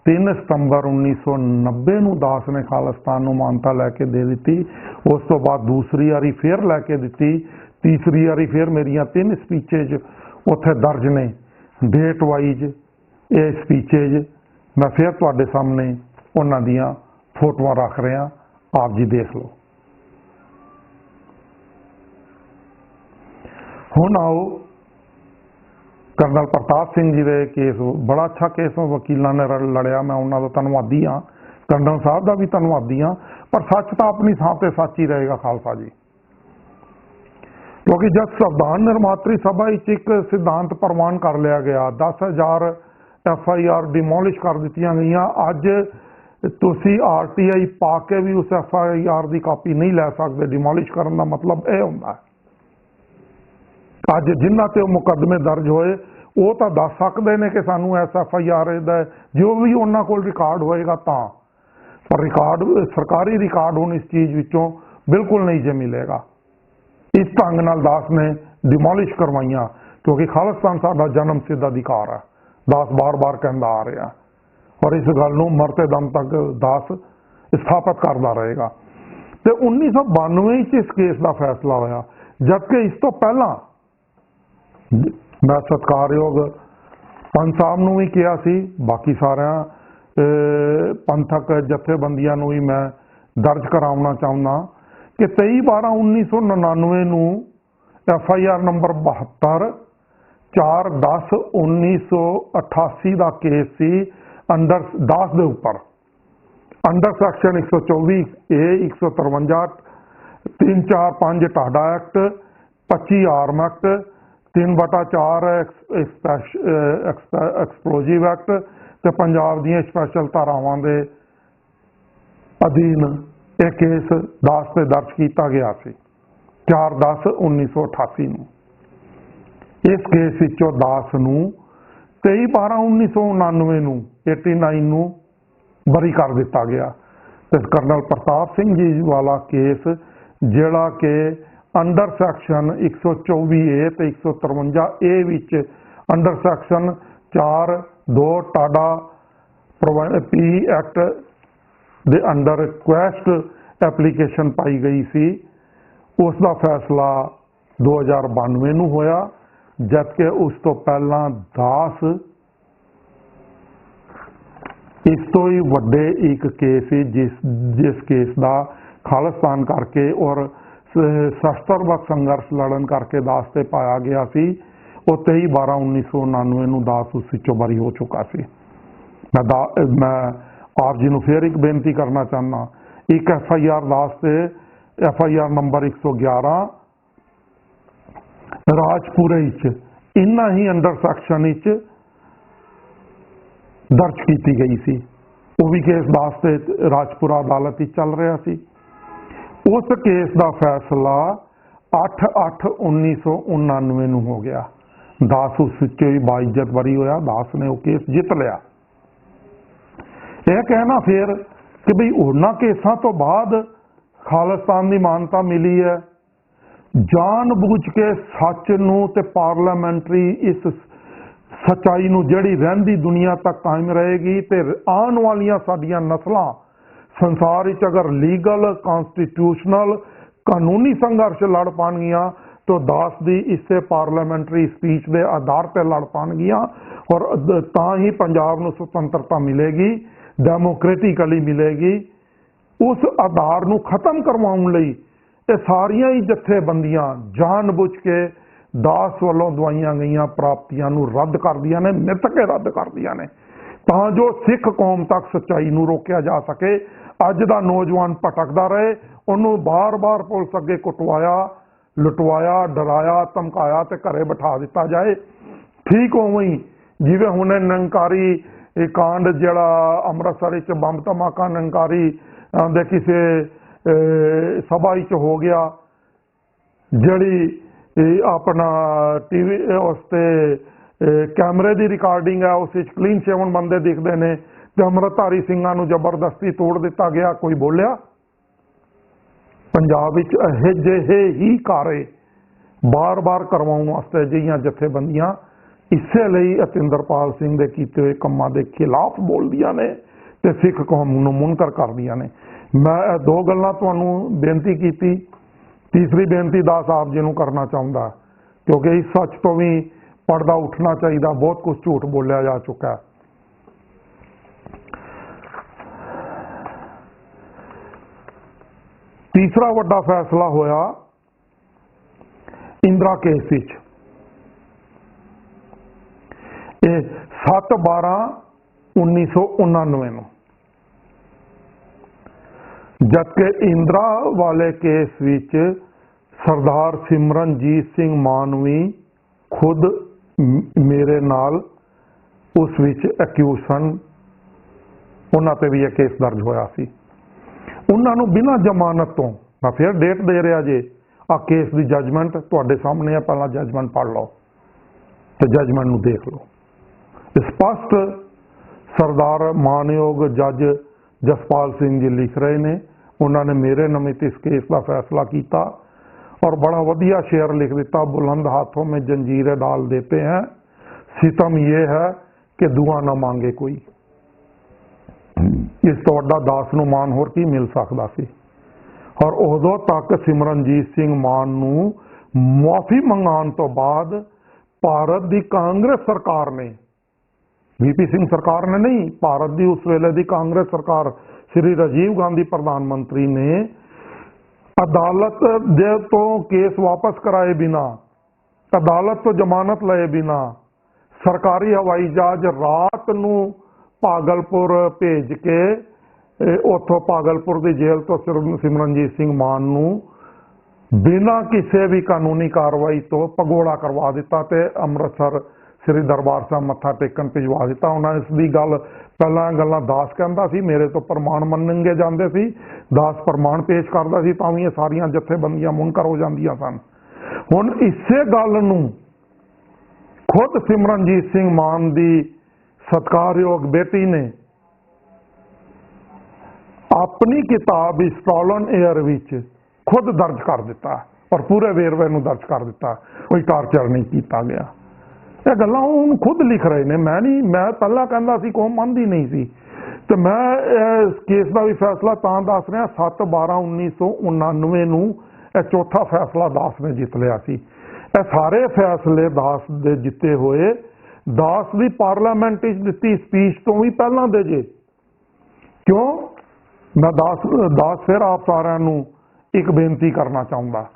3 सितंबर 1990 ਨੂੰ दास ने खालिस्तान ਨੂੰ मानता लैके दे दी। उस तो बाद दूसरी बारी फिर लैके दी, तीसरी बारी फिर मेरिया 3 स्पीचेज उत्थे दर्ज ने डेट वाइज। ये स्पीचेज मैं फिर तुहाडे सामने उन्हां दियां फोटोआं रख रहा, आप जी देख लो। हुण आओ कर्नल प्रताप सिंह जी के केस, बड़ा अच्छा केस वकीलों ने लड़िया, मैं उन्होंने धन्नवादी हाँ, कर्नल साहब का भी धन्नवादी हाँ, पर सच तो अपनी थां पर सच ही रहेगा खालसा जी। क्योंकि जब संविधान निर्मात्री सभा एक सिद्धांत प्रवान कर लिया गया, 10,000 FIR डिमोलिश कर दी गई। अज तुसी RTI पा के भी उस FIR की कापी नहीं लै सकते। डिमोलिश करने का मतलब यह होता है, अज जिन्हां ते मुकदमे दर्ज होए वो तो दस सकते हैं कि सानू इस FIR जो भी उन्होंने को रिकॉर्ड होएगा तां, पर रिकॉर्ड सरकारी रिकॉर्ड हुण इस चीज़ विचों बिल्कुल नहीं जे मिलेगा। इस ढंग नाल दास ने डिमोलिश करवाइया, क्योंकि खालिस्तान साडा जन्म सिद्ध अधिकार है, दास बार बार कहता आ रहा, और इस गल नूं मरते दम तक दास स्थापित करता रहेगा। तो 1992 इस केस का फैसला होया, जबकि इस तो पहला मैं सत्कारयोग पंच साहब नूं भी कहा सी, बाकी सारे पंथक जथेबंदियां नूं भी मैं दर्ज कराउणा चाहुंदा कि 23/12/1999 ਨੂੰ FIR नंबर 72 4/10/1988 का केस सी अंडर दास के उपर, under section 124A 153 345 Tada act 25 arm act 3/4 explosive act ते पंजाब दी स्पैशल धारावां दे अधीन यह केस दास से दर्ज किया गया सी 4/10/1988 ਨੂੰ। इस केस विचों दास नूं 23/12/1999 ਨੂੰ 89 ਨੂੰ बरी कर दिता गया। तो कर्नल प्रताप सिंह जी वाला केस जिहड़ा कि अंडर सैक्शन 124A ते 153A विच under section 4(2) TADA P act दे अंडर रिक्वेस्ट एप्लीकेशन पाई गई सी, उसका फैसला 2092 ਨੂੰ होया, जबकि उस तो पहला दास इस तो ही वड्डे एक केस ही जिस केस का खालिस्तान करके और शस्त्रबद्ध संघर्ष लड़न करके दास से पाया गया सी, वो 23/12/1999 ਨੂੰ दास उस विचों बरी हो चुका सी। मैं आप जी को फिर एक बेनती करना चाहना, एक FIR दास से FIR नंबर 111 राजपुरे इन्ना ही अंडर सैक्शन दर्ज की गई सी, वो भी केस दास से राजपुरा अदालत चल रहा सी। उस केस का फैसला 8/8/1999 ਨੂੰ हो गया, दास उस ही बाइज्जत बरी होया, दास ने वो केस जित लिया। यह कहना फिर कि बई उन्होंने केसा तो बाद खालिस्तान की मानता मिली है, जान बूझ के सच नूं ते पार्लियामेंटरी इस सच्चाई नूं जिहड़ी रहिंदी दुनिया तक कायम रहेगी, ते आने वालियां साडियां नस्लां संसार विच अगर लीगल कॉन्स्टिट्यूशनल कानूनी संघर्ष लड़ पाणगियां तो दास की इसे पार्लियामेंटरी स्पीच के आधार पर लड़ पाणगियां, और तां ही पंजाब नूं स्वतंत्रता मिलेगी, डेमोक्रेटिकली मिलेगी। उस आधार नूं खत्म करवाउण लई ये सारियां ही जथेबंदियां जान बुझ के दास वालों दवाइयां गई प्राप्तियां नूं रद्द कर दियां ने, मिथ के रद्द कर दियां ने, तां जो सिख कौम तक सच्चाई नूं रोकिया जा सके। अज दा नौजवान भटकदा रहे, उन्होंने बार बार पुलिस अगे कुटवाया, लुटवाया, डराया, धमकाया ते घरे बिठा दिता जाए। ठीक उवें ही जिवें हुणे निरंकारी कांड जिहड़ा अमृतसर च बंब धमाका निरंकारी दे किसी ਸਭਾ ਵਿੱਚ ਹੋ ਗਿਆ, ਜਿਹੜੀ ਆਪਣਾ ਟੀਵੀ ਉਸ ਤੇ ਕੈਮਰੇ ਦੀ ਰਿਕਾਰਡਿੰਗ ਹੈ, ਉਸ ਵਿੱਚ ਕਲੀਨ ਸ਼ੇਵਨ ਬੰਦੇ ਦਿਖਦੇ ਨੇ ਤੇ ਅੰਮ੍ਰਿਤਧਾਰੀ ਸਿੰਘਾਂ ਨੂੰ ਜ਼ਬਰਦਸਤੀ ਤੋੜ ਦਿੱਤਾ ਗਿਆ, ਕੋਈ ਬੋਲਿਆ? ਪੰਜਾਬ ਵਿੱਚ ਇਹ ਜਿਹੇ ਹੀ ਕਾਰੇ ਬਾਰ-ਬਾਰ ਕਰਵਾਉਣ ਵਾਸਤੇ ਅਜਿਹੀਆਂ ਜਥੇਬੰਦੀਆਂ ਇਸੇ ਲਈ ਅਤਿੰਦਰਪਾਲ ਸਿੰਘ ਦੇ ਕੀਤੇ ਹੋਏ ਕੰਮਾਂ ਦੇ ਖਿਲਾਫ ਬੋਲਦੀਆਂ ਨੇ ਤੇ ਸਿੱਖ ਕੌਮ ਨੂੰ ਮੁਨਕਰ ਕਰਦੀਆਂ ਨੇ। ਮੈਂ ਇਹ ਦੋ ਗੱਲਾਂ ਤੁਹਾਨੂੰ ਬੇਨਤੀ ਕੀਤੀ। ਤੀਸਰੀ ਬੇਨਤੀ ਦਾਸ ਆਪ ਜੀ ਨੂੰ ਕਰਨਾ ਚਾਹੁੰਦਾ, ਕਿਉਂਕਿ ਇਸ ਸੱਚ ਤੋਂ ਵੀ ਪਰਦਾ ਉੱਠਣਾ ਚਾਹੀਦਾ। ਬਹੁਤ ਕੁਝ ਝੂਠ ਬੋਲਿਆ ਜਾ ਚੁੱਕਾ ਹੈ। ਤੀਸਰਾ ਵੱਡਾ ਫੈਸਲਾ ਹੋਇਆ ਇੰਦਰਾ ਕੇਸ ਵਿੱਚ। ਇਹ 7/12/1999 ਨੂੰ, ਜਦਕਿ ਇੰਦਰਾ ਵਾਲੇ ਕੇਸ ਵਿੱਚ ਸਰਦਾਰ ਸਿਮਰਨਜੀਤ ਸਿੰਘ ਮਾਨ ਵੀ ਖੁਦ ਮੇਰੇ ਨਾਲ ਉਸ ਵਿੱਚ ਅਕਿਊਜ਼ ਸਨ। ਉਹਨਾਂ ਤੇ ਵੀ ਇਹ ਕੇਸ ਦਰਜ ਹੋਇਆ ਸੀ। ਉਹਨਾਂ ਨੂੰ ਬਿਨਾਂ ਜ਼ਮਾਨਤ ਤੋਂ, ਮੈਂ ਫਿਰ ਡੇਟ ਦੇ ਰਿਹਾ ਜੇ, ਆ ਕੇਸ ਦੀ ਜੱਜਮੈਂਟ ਤੁਹਾਡੇ ਸਾਹਮਣੇ ਆ, ਪਹਿਲਾਂ ਜੱਜਮੈਂਟ ਪੜ੍ਹ ਲਓ ਤੇ ਜੱਜਮੈਂਟ ਨੂੰ ਦੇਖ ਲਓ। ਸਪਸ਼ਟ ਸਰਦਾਰ ਮਾਨਯੋਗ ਜੱਜ ਜਸਪਾਲ ਸਿੰਘ ਜੀ ਲਿਖ ਰਹੇ ਨੇ, ਉਹਨਾਂ ਨੇ ਮੇਰੇ ਨਮਿਤ ਇਸ ਕੇਸ ਦਾ ਫੈਸਲਾ ਕੀਤਾ और बड़ा वधिया शेर लिख देता, बुलंद हाथों में जंजीरें डाल देते हैं, सितम ये है कि दुआ ना मांगे कोई। इस तो वड्डा दास नूं मान होर की मिल सकदा सी। और उदों तक सिमरनजीत सिंह मान नूं मुआफ़ी मंगाण तो बाद भारत की कांग्रेस सरकार ने, वीपी सिंह सरकार ने नहीं, भारत की उस वेले की कांग्रेस सरकार श्री राजीव गांधी प्रधानमंत्री ने अदालत दे तो केस वापस कराए बिना, अदालत तो जमानत लए बिना सरकारी हवाई जहाज रात नूं पागलपुर भेज के उतों पागलपुर की जेल तो सिमरनजीत सिंह मान नूं बिना किसी भी कानूनी कार्रवाई तो भगोड़ा करवा दिता ते अमृतसर श्री दरबार साहब मत्था टेकन भिजवा दिता। उन्होंने इसकी गल पहला गल्लां दास कहता सी, मेरे तो प्रमाण मन्ने जाते सी, दास प्रमाण पेश करता सी तां भी ये सारियां जथेबंदियां मुनकर हो जांदियां सन। हुण इसे गल नूं खुद सिमरनजीत सिंह मान की सत्कारयोग बेटी ने अपनी किताब स्टॉलन एयर विच खुद दर्ज कर दिता और पूरे वेरवे नूं दर्ज कर दिता, कोई टार्चर नहीं किया गया। ये गल्लां हुण खुद लिख रहे ने, मैं नहीं, मैं पहला कहंदा सी कौम मंनदी नहीं सी। तो मैं इस केस का भी फैसला तां दस रहा, 7/12/1999 नूं यह चौथा फैसला दास ने जित लिया सी। ये सारे फैसले दास दे जिते हुए, दास की पार्लियामेंट विच दित्ती स्पीच तो भी पहलां दे जे। क्यों? मैं दास फिर आप सारिਆਂ ਨੂੰ एक बेनती करना चाहूँगा,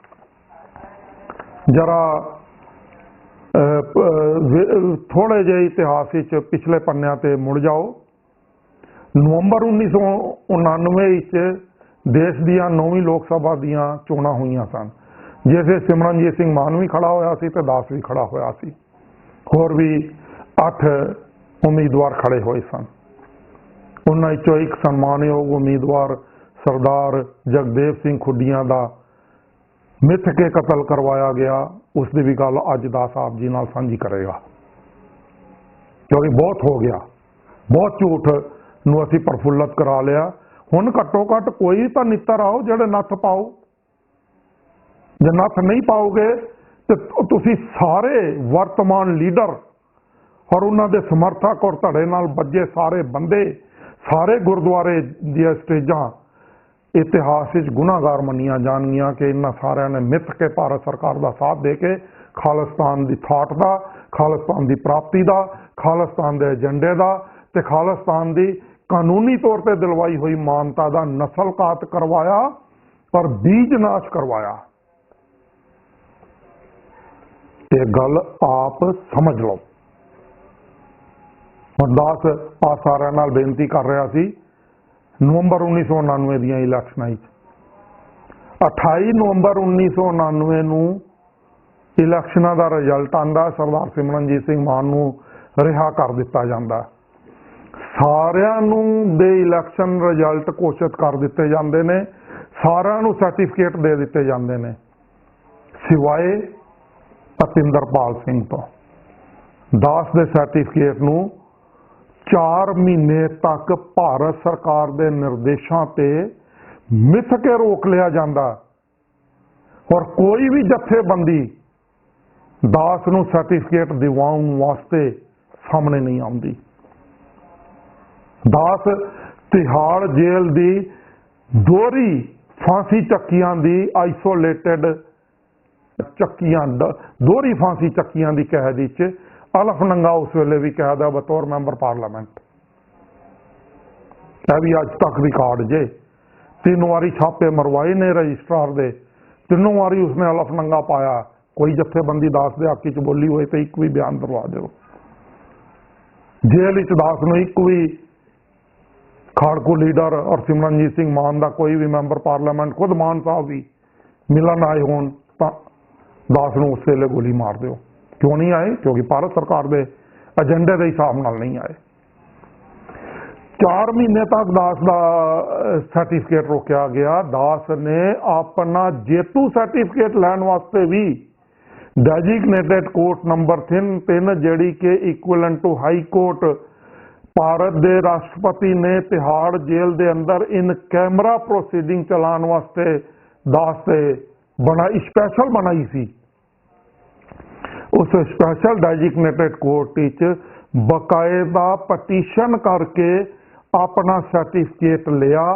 जरा थोड़े जे इतिहास पिछले पन्नियां ते मुड़ जाओ। नवंबर 1999 देश दियां 9वीं लोक सभा दियां चोणां होईयां सन, जिसे सिमरनजीत सिंह मान भी खड़ा होया सी ते दास भी खड़ा होया सी, होर भी 8 उम्मीदवार खड़े होए सन। उन्हां विचों एक सन्मानयोग उम्मीदवार सरदार जगदेव सिंह खुडियां दा मिथ के कतल करवाया गया, उसकी भी गल अज दास आप जी नाल सांझी करेगा, क्योंकि बहुत हो गया, बहुत झूठ नूं असीं प्रफुल्लत करा लिया। हुण घट्टो घट्ट कोई तो नित्तर आओ जिहड़े नत्थ पाओ, जे नत्थ नहीं पाओगे तो तुसीं सारे वर्तमान लीडर और उन्हां दे समर्थक और धड़े नाल बजे सारे बंदे, सारे गुरुद्वारे दी स्टेजां इतिहास गुनाहगार मनिया जाणगियां कि इन्हां सारिਆਂ ने मिथ के भारत सरकार का साथ दे के खालिस्तान की थाट का, खालिस्तान की प्राप्ति का, खालिस्तान के एजेंडे का ते खालिस्तान की कानूनी तौर पर दिलवाई हुई मानता का नस्लघात करवाया पर बीज नाश करवाया। ये गल आप समझ लो। दास आ सारिਆਂ नाल बेनती कर रहा सी, नवंबर 1999 दियां इलैक्शनां 28 नवंबर 1999 नूं इलैक्शनां दा रिजल्ट आंदा, सरदार सिमरनजीत सिंह मान नूं रिहा कर दिता जांदा। सारिਆਂ नूं दे इलैक्शन रिजल्ट घोषित कर दिते जांदे ने, ਸਾਰਿਆਂ ਨੂੰ ਸਰਟੀਫਿਕੇਟ ਦੇ ਦਿੱਤੇ ਜਾਂਦੇ ਨੇ ਸਿਵਾਏ ਅਤਿੰਦਰਪਾਲ ਸਿੰਘ ਤੋਂ। ਦਾਸ ਦੇ ਸਰਟੀਫਿਕੇਟ ਨੂੰ 4 ਮਹੀਨੇ ਤੱਕ ਭਾਰਤ ਸਰਕਾਰ ਦੇ ਨਿਰਦੇਸ਼ਾਂ ਤੇ ਮਿੱਥ ਕੇ ਰੋਕ ਲਿਆ ਜਾਂਦਾ ਔਰ ਕੋਈ ਵੀ ਜਥੇਬੰਦੀ ਦਾਸ ਨੂੰ ਸਰਟੀਫਿਕੇਟ ਦਿਵਾਉਣ ਵਾਸਤੇ ਸਾਹਮਣੇ ਨਹੀਂ ਆਉਂਦੀ। ਦਾਸ ਤਿਹਾੜ ਜੇਲ੍ਹ ਦੀ ਦੋਹਰੀ ਫਾਂਸੀ ਚੱਕੀਆਂ ਦੀ ਆਈਸੋਲੇਟਡ ਚੱਕੀਆਂ ਦੋਹਰੀ ਫਾਂਸੀ ਚੱਕੀਆਂ ਦੀ ਕੈਦ ਵਿੱਚ ਅਲਫਨੰਗਾ ਉਸ ਵੇਲੇ ਵੀ ਕੈਦ ਹੈ ਬਤੌਰ ਮੈਂਬਰ ਪਾਰਲੀਮੈਂਟ। ਇਹ ਵੀ ਅੱਜ ਤੱਕ ਰਿਕਾਰਡ ਜੇ 3 ਵਾਰੀ ਛਾਪੇ ਮਰਵਾਏ ਨੇ ਰਜਿਸਟਰਾਰ ਦੇ, 3 ਵਾਰੀ ਉਸਨੇ ਅਲਫਨੰਗਾ ਪਾਇਆ। ਕੋਈ ਜਥੇਬੰਦੀ ਦਾਸ ਦੇ ਹੱਕ 'ਚ ਬੋਲੀ ਹੋਏ ਤੇ ਇੱਕ ਵੀ ਬਿਆਨ ਦਰਵਾ ਦਿਓ। ਜੇਲ੍ਹ ਵਿੱਚ ਦਾਸ ਨੂੰ ਇੱਕ ਵੀ ਖਾੜਕੂ ਲੀਡਰ ਔਰ ਸਿਮਰਨਜੀਤ ਸਿੰਘ ਮਾਨ ਦਾ ਕੋਈ ਵੀ ਮੈਂਬਰ ਪਾਰਲੀਮੈਂਟ, ਖੁਦ ਮਾਨ ਸਾਹਿਬ ਵੀ ਮਿਲਣ ਆਏ ਹੋਣ ਤਾਂ ਦਾਸ ਨੂੰ ਉਸ ਵੇਲੇ ਗੋਲੀ ਮਾਰ ਦਿਓ। ਕਿਉਂ ਨਹੀਂ ਆਏ? ਕਿਉਂਕਿ ਭਾਰਤ ਸਰਕਾਰ ਦੇ ਏਜੰਡੇ ਦੇ ਹਿਸਾਬ ਨਾਲ ਨਹੀਂ ਆਏ। 4 ਮਹੀਨੇ ਤੱਕ ਦਾਸ ਦਾ ਸਰਟੀਫਿਕੇਟ ਰੋਕਿਆ ਗਿਆ। ਦਾਸ ਨੇ ਆਪਣਾ ਜੇਤੂ ਸਰਟੀਫਿਕੇਟ ਲੈਣ ਵਾਸਤੇ ਵੀ ਡੈਜਿਗਨੇਟਡ ਕੋਰਟ ਨੰਬਰ 3 ਜਿਹੜੀ ਕਿ equivalent to high court, Bharat ਦੇ ਰਾਸ਼ਟਰਪਤੀ ਨੇ ਤਿਹਾੜ ਜੇਲ੍ਹ ਦੇ ਅੰਦਰ ਇਨ ਕੈਮਰਾ ਪ੍ਰੋਸੀਡਿੰਗ ਚਲਾਉਣ ਵਾਸਤੇ ਦਾਸ ਤੇ ਸਪੈਸ਼ਲ ਬਣਾਈ ਸੀ। ਉਸ ਸਪੈਸ਼ਲ ਡੈਜਿਗਨੇਟਡ ਕੋਰਟ ਵਿੱਚ ਬਕਾਇਦਾ ਪਟੀਸ਼ਨ ਕਰਕੇ ਆਪਣਾ ਸਰਟੀਫਿਕੇਟ ਲਿਆ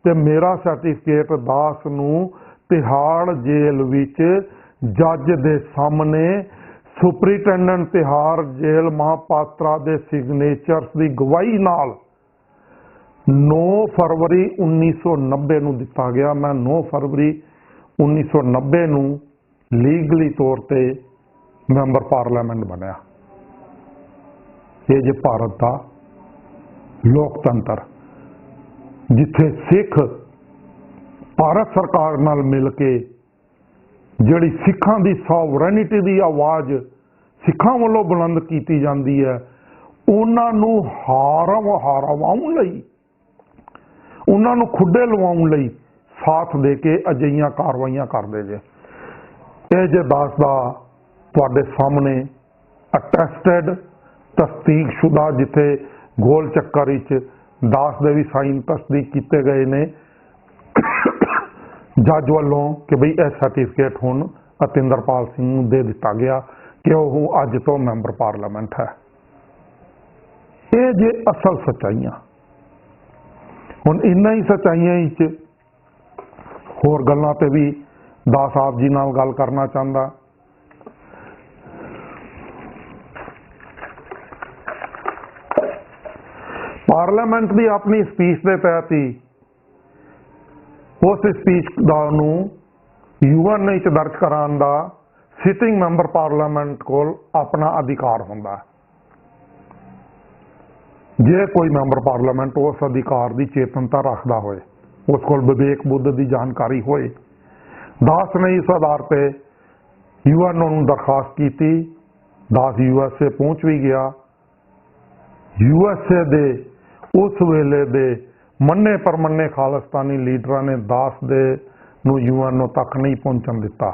ਤੇ ਮੇਰਾ ਸਰਟੀਫਿਕੇਟ ਦਾਸ ਨੂੰ ਤਿਹਾੜ ਜੇਲ੍ਹ ਵਿੱਚ ਜੱਜ ਦੇ ਸਾਹਮਣੇ ਸੁਪਰਿੰਟੈਂਡੈਂਟ ਤਿਹਾੜ ਜੇਲ੍ਹ ਮਹਾਪਾਤਰਾ ਦੇ ਸਿਗਨੇਚਰਸ ਦੀ ਗਵਾਹੀ ਨਾਲ 9 ਫਰਵਰੀ 1990 ਨੂੰ ਦਿੱਤਾ ਗਿਆ। ਮੈਂ 9 ਫਰਵਰੀ 1990 ਨੂੰ ਲੀਗਲੀ ਤੌਰ ਤੇ ਮੈਂਬਰ ਪਾਰਲੀਮੈਂਟ ਬਣਿਆ। ਇਹ ਜੇ ਭਾਰਤ ਦਾ ਲੋਕਤੰਤਰ, ਜਿੱਥੇ ਸਿੱਖ ਭਾਰਤ ਸਰਕਾਰ ਨਾਲ ਮਿਲ ਕੇ ਜਿਹੜੀ ਸਿੱਖਾਂ ਦੀ ਸੋਵਰੈਨਿਟੀ ਦੀ ਆਵਾਜ਼ ਸਿੱਖਾਂ ਵੱਲੋਂ ਬੁਲੰਦ ਕੀਤੀ ਜਾਂਦੀ ਹੈ, ਉਹਨਾਂ ਨੂੰ ਹਾਰਵਾਉਣ ਲਈ, ਉਹਨਾਂ ਨੂੰ ਖੁੱਡੇ ਲਵਾਉਣ ਲਈ ਸਾਥ ਦੇ ਕੇ ਅਜਿਹੀਆਂ ਕਾਰਵਾਈਆਂ ਕਰਦੇ ਜੇ। ਇਹ ਜੇ ਦਾਸ ਦਾ ਤੁਹਾਡੇ ਸਾਹਮਣੇ ਅਟੈਸਟਡ ਤਸਦੀਕਸ਼ੁਦਾ, ਜਿੱਥੇ ਗੋਲ ਚੱਕਰ ਵਿੱਚ ਦਾਸ ਦੇ ਵੀ ਸਾਈਨ ਤਸਦੀਕ ਕੀਤੇ ਗਏ ਨੇ ਜੱਜ ਵੱਲੋਂ ਕਿ ਬਈ ਇਹ ਸਰਟੀਫਿਕੇਟ ਹੁਣ ਅਤਿੰਦਰਪਾਲ ਸਿੰਘ ਨੂੰ ਦੇ ਦਿੱਤਾ ਗਿਆ ਕਿ ਉਹ ਅੱਜ ਤੋਂ ਮੈਂਬਰ ਪਾਰਲੀਮੈਂਟ ਹੈ। ਇਹ ਜੇ ਅਸਲ ਸੱਚਾਈਆਂ। ਹੁਣ ਇੰਨਾ ਹੀ ਸੱਚਾਈਆਂ ਵਿੱਚ ਹੋਰ ਗੱਲਾਂ ਤੇ ਵੀ ਦਾਸ ਆਪ ਜੀ ਨਾਲ ਗੱਲ ਕਰਨਾ ਚਾਹੁੰਦਾ। ਪਾਰਲੀਮੈਂਟ ਦੀ ਆਪਣੀ ਸਪੀਚ ਦੇ ਤਹਿਤ ਹੀ ਉਸ ਸਪੀਚ ਦਾ ਨੂੰ ਯੂਐਨ ਵਿੱਚ ਦਰਜ ਕਰਾਉਣ ਦਾ ਸਿਟਿੰਗ ਮੈਂਬਰ ਪਾਰਲੀਮੈਂਟ ਕੋਲ ਆਪਣਾ ਅਧਿਕਾਰ ਹੁੰਦਾ ਹੈ। ਜੇ ਕੋਈ ਮੈਂਬਰ ਪਾਰਲੀਮੈਂਟ ਉਸ ਅਧਿਕਾਰ ਦੀ ਚੇਤਨਤਾ ਰੱਖਦਾ ਹੋਏ, ਉਸ ਕੋਲ ਵਿਵੇਕ ਬੁੱਧ ਦੀ ਜਾਣਕਾਰੀ ਹੋਏ। ਦਾਸ ਨੇ ਇਸ ਆਧਾਰ ਤੇ ਯੂਐਨ ਨੂੰ ਦਰਖਾਸਤ ਕੀਤੀ। ਦਾਸ USA ਪਹੁੰਚ ਵੀ ਗਿਆ। USA ਦੇ ਉਸ ਵੇਲੇ ਦੇ ਮੰਨੇ ਪਰਮੰਨੇ ਖਾਲਿਸਤਾਨੀ ਲੀਡਰਾਂ ਨੇ ਦਾਸ ਦੇ ਨੂੰ UN ਤੱਕ ਨਹੀਂ ਪਹੁੰਚਣ ਦਿੱਤਾ।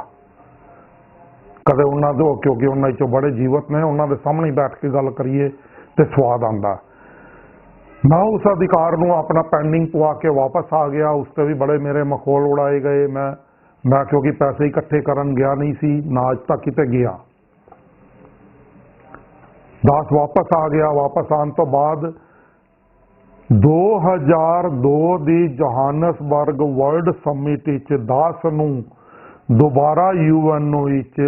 ਕਦੇ ਉਹਨਾਂ ਤੋਂ, ਕਿਉਂਕਿ ਉਹਨਾਂ ਵਿੱਚੋਂ ਬੜੇ ਜੀਵਤ ਨੇ, ਉਹਨਾਂ ਦੇ ਸਾਹਮਣੇ ਬੈਠ ਕੇ ਗੱਲ ਕਰੀਏ ਤੇ ਸਵਾਦ ਆਉਂਦਾ। ਮੈਂ ਉਸ ਅਧਿਕਾਰ ਨੂੰ ਆਪਣਾ ਪੈਂਡਿੰਗ ਪਵਾ ਕੇ ਵਾਪਸ ਆ ਗਿਆ। ਉਸ ਤੇ ਵੀ ਬੜੇ ਮੇਰੇ ਮਖੌਲ ਉਡਾਏ ਗਏ। ਮੈਂ ਕਿਉਂਕਿ ਪੈਸੇ ਇਕੱਠੇ ਕਰਨ ਗਿਆ ਨਹੀਂ ਸੀ, ਨਾ ਅੱਜ ਤੱਕ ਕਿਤੇ ਗਿਆ। ਦਾਸ ਵਾਪਸ ਆ ਗਿਆ। ਵਾਪਸ ਆਉਣ ਤੋਂ ਬਾਅਦ 2002 ਦੀ ਜੋਹਾਨਸਬਰਗ ਵਰਲਡ ਸਮਿਟ ਵਿੱਚ ਦਾਸ ਨੂੰ ਦੁਬਾਰਾ UN ਵਿੱਚ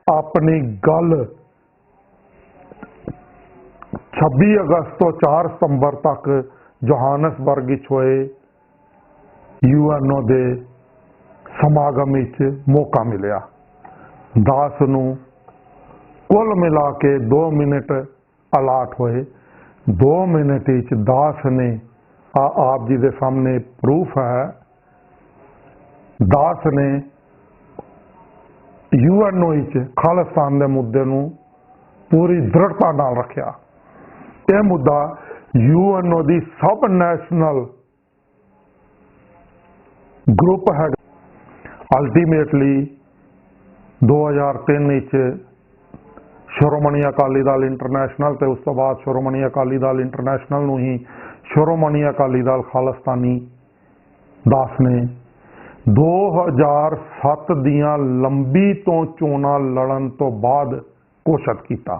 ਆਪਣੀ ਗੱਲ 26 ਅਗਸਤ ਤੋਂ 4 ਸਤੰਬਰ ਤੱਕ ਜੋਹਾਨਸਬਰਗ ਵਿੱਚ ਹੋਏ UN ਦੇ ਸਮਾਗਮ ਵਿੱਚ ਮੌਕਾ ਮਿਲਿਆ। ਦਾਸ ਨੂੰ ਕੁੱਲ ਮਿਲਾ ਕੇ 2 ਮਿੰਟ ਅਲਾਟ ਹੋਏ। 2 ਮਿੰਟ ਵਿੱਚ ਦਾਸ ਨੇ ਆਪ ਜੀ ਦੇ ਸਾਹਮਣੇ ਪ੍ਰੂਫ ਹੈ, ਦਾਸ ਨੇ UN ਵਿੱਚ ਖਾਲਿਸਤਾਨ ਦੇ ਮੁੱਦੇ ਨੂੰ ਪੂਰੀ ਦ੍ਰਿੜਤਾ ਨਾਲ ਰੱਖਿਆ। ਇਹ ਮੁੱਦਾ UN the sub national group had ultimately 2003 ਵਿੱਚ ਸ਼੍ਰੋਮਣੀ ਅਕਾਲੀ ਦਲ ਇੰਟਰਨੈਸ਼ਨਲ ਤੇ ਉਸ ਤੋਂ ਬਾਅਦ ਸ਼੍ਰੋਮਣੀ ਅਕਾਲੀ ਦਲ ਇੰਟਰਨੈਸ਼ਨਲ ਨੂੰ ਹੀ ਸ਼੍ਰੋਮਣੀ ਅਕਾਲੀ ਦਲ ਖਾਲਿਸਤਾਨੀ ਦਾਸ ਨੇ 2007 ਦੀਆਂ ਲੰਬੀ ਤੋਂ ਚੋਣਾਂ ਲੜਨ ਤੋਂ ਬਾਅਦ ਘੋਸ਼ਿਤ ਕੀਤਾ।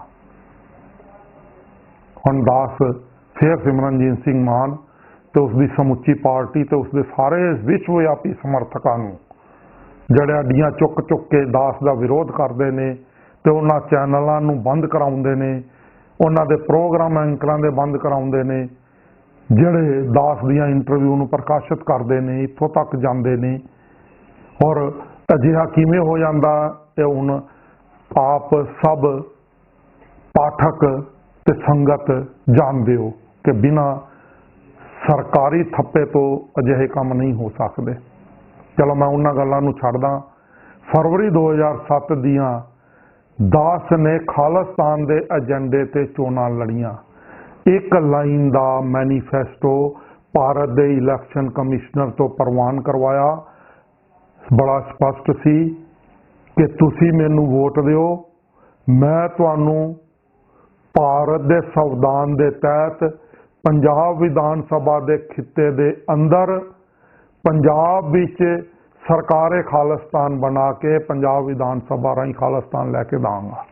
ਹੁਣ ਦਾਸ ਫਿਰ ਸਿਮਰਨਜੀਤ ਸਿੰਘ ਮਾਨ ਤੇ ਉਸ ਦੀ ਸਮੁੱਚੀ ਪਾਰਟੀ ਤੇ ਉਸ ਦੇ ਸਾਰੇ ਵਿਸ਼ਵ ਵਿਆਪੀ ਸਮਰਥਕਾਂ ਨੂੰ ਜਿਹੜੇ ਅੱਡੀਆਂ ਚੁੱਕ ਕੇ ਦਾਸ ਦਾ ਵਿਰੋਧ ਕਰਦੇ ਨੇ ਤੇ ਉਹਨਾਂ ਚੈਨਲਾਂ ਨੂੰ ਬੰਦ ਕਰਾਉਂਦੇ ਨੇ, ਉਹਨਾਂ ਦੇ ਪ੍ਰੋਗਰਾਮ ਐਂਕਰਾਂ ਦੇ ਬੰਦ ਕਰਾਉਂਦੇ ਨੇ, ਜਿਹੜੇ ਦਾਸ ਦੀਆਂ ਇੰਟਰਵਿਊ ਨੂੰ ਪ੍ਰਕਾਸ਼ਿਤ ਕਰਦੇ ਨੇ, ਇੱਥੋਂ ਤੱਕ ਜਾਂਦੇ ਨੇ। ਔਰ ਅਜਿਹਾ ਕਿਵੇਂ ਹੋ ਜਾਂਦਾ ਇਹ ਹੁਣ ਆਪ ਸਭ ਪਾਠਕ ਤੇ ਸੰਗਤ ਜਾਣਦੇ ਹੋ ਕਿ ਬਿਨਾਂ ਸਰਕਾਰੀ ਥੱਪੇ ਤੋਂ ਅਜਿਹੇ ਕੰਮ ਨਹੀਂ ਹੋ ਸਕਦੇ। ਚਲੋ ਮੈਂ ਉਹਨਾਂ ਗੱਲਾਂ ਨੂੰ ਛੱਡਦਾ। ਫਰਵਰੀ 2007 ਦੀਆਂ ਦਾਸ ਨੇ ਖਾਲਿਸਤਾਨ ਦੇ ਏਜੰਡੇ ਤੇ ਚੋਣਾਂ ਲੜੀਆਂ। ਇੱਕ ਲਾਈਨ ਦਾ ਮੈਨੀਫੈਸਟੋ ਭਾਰਤ ਦੇ ਇਲੈਕਸ਼ਨ ਕਮਿਸ਼ਨਰ ਤੋਂ ਪ੍ਰਵਾਨ ਕਰਵਾਇਆ। ਬੜਾ ਸਪਸ਼ਟ ਸੀ ਕਿ ਤੁਸੀਂ ਮੈਨੂੰ ਵੋਟ ਦਿਓ, ਮੈਂ ਤੁਹਾਨੂੰ ਭਾਰਤ ਦੇ ਸੰਵਿਧਾਨ ਦੇ ਤਹਿਤ ਪੰਜਾਬ ਵਿਧਾਨ ਸਭਾ ਦੇ ਖਿੱਤੇ ਦੇ ਅੰਦਰ ਪੰਜਾਬ ਵਿੱਚ ਸਰਕਾਰੇ ਖਾਲਿਸਤਾਨ ਬਣਾ ਕੇ ਪੰਜਾਬ ਵਿਧਾਨ ਸਭਾ ਰਾਹੀਂ ਖਾਲਿਸਤਾਨ ਲੈ ਕੇ ਦਾਂਗਾ।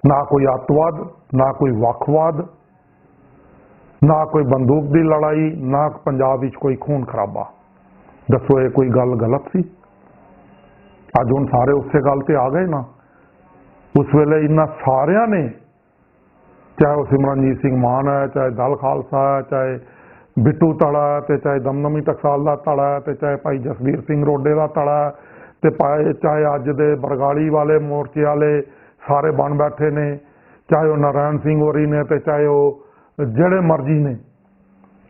ਨਾ ਕੋਈ ਅੱਤਵਾਦ, ਨਾ ਕੋਈ ਵੱਖਵਾਦ, ਨਾ ਕੋਈ ਬੰਦੂਕ ਦੀ ਲੜਾਈ, ਨਾ ਪੰਜਾਬ ਵਿੱਚ ਕੋਈ ਖੂਨ ਖਰਾਬਾ। ਦੱਸੋ ਇਹ ਕੋਈ ਗੱਲ ਗਲਤ ਸੀ? ਅੱਜ ਹੁਣ ਸਾਰੇ ਉਸੇ ਗੱਲ ਤੇ ਆ ਗਏ ਨਾ। ਉਸ ਵੇਲੇ ਇਹਨਾਂ ਸਾਰਿਆਂ ਨੇ, ਚਾਹੇ ਉਹ ਸਿਮਰਨਜੀਤ ਸਿੰਘ ਮਾਨ ਹੈ, ਚਾਹੇ ਦਲ ਖਾਲਸਾ ਹੈ, ਚਾਹੇ ਬਿੱਟੂ ਧੜਾ ਹੈ, ਤੇ ਚਾਹੇ ਦਮਦਮੀ ਟਕਸਾਲ ਦਾ ਧੜਾ ਹੈ, ਤੇ ਚਾਹੇ ਭਾਈ ਜਸਵੀਰ ਸਿੰਘ ਰੋਡੇ ਦਾ ਧੜਾ ਹੈ, ਤੇ ਚਾਹੇ ਅੱਜ ਦੇ ਬਰਗਾੜੀ ਵਾਲੇ ਮੋਰਚੇ ਵਾਲੇ ਸਾਰੇ ਬਣ ਬੈਠੇ ਨੇ, ਚਾਹੇ ਉਹ ਨਾਰਾਇਣ ਸਿੰਘ ਹੋਰੀ ਨੇ, ਤੇ ਚਾਹੇ ਉਹ ਜਿਹੜੇ ਮਰਜ਼ੀ ਨੇ,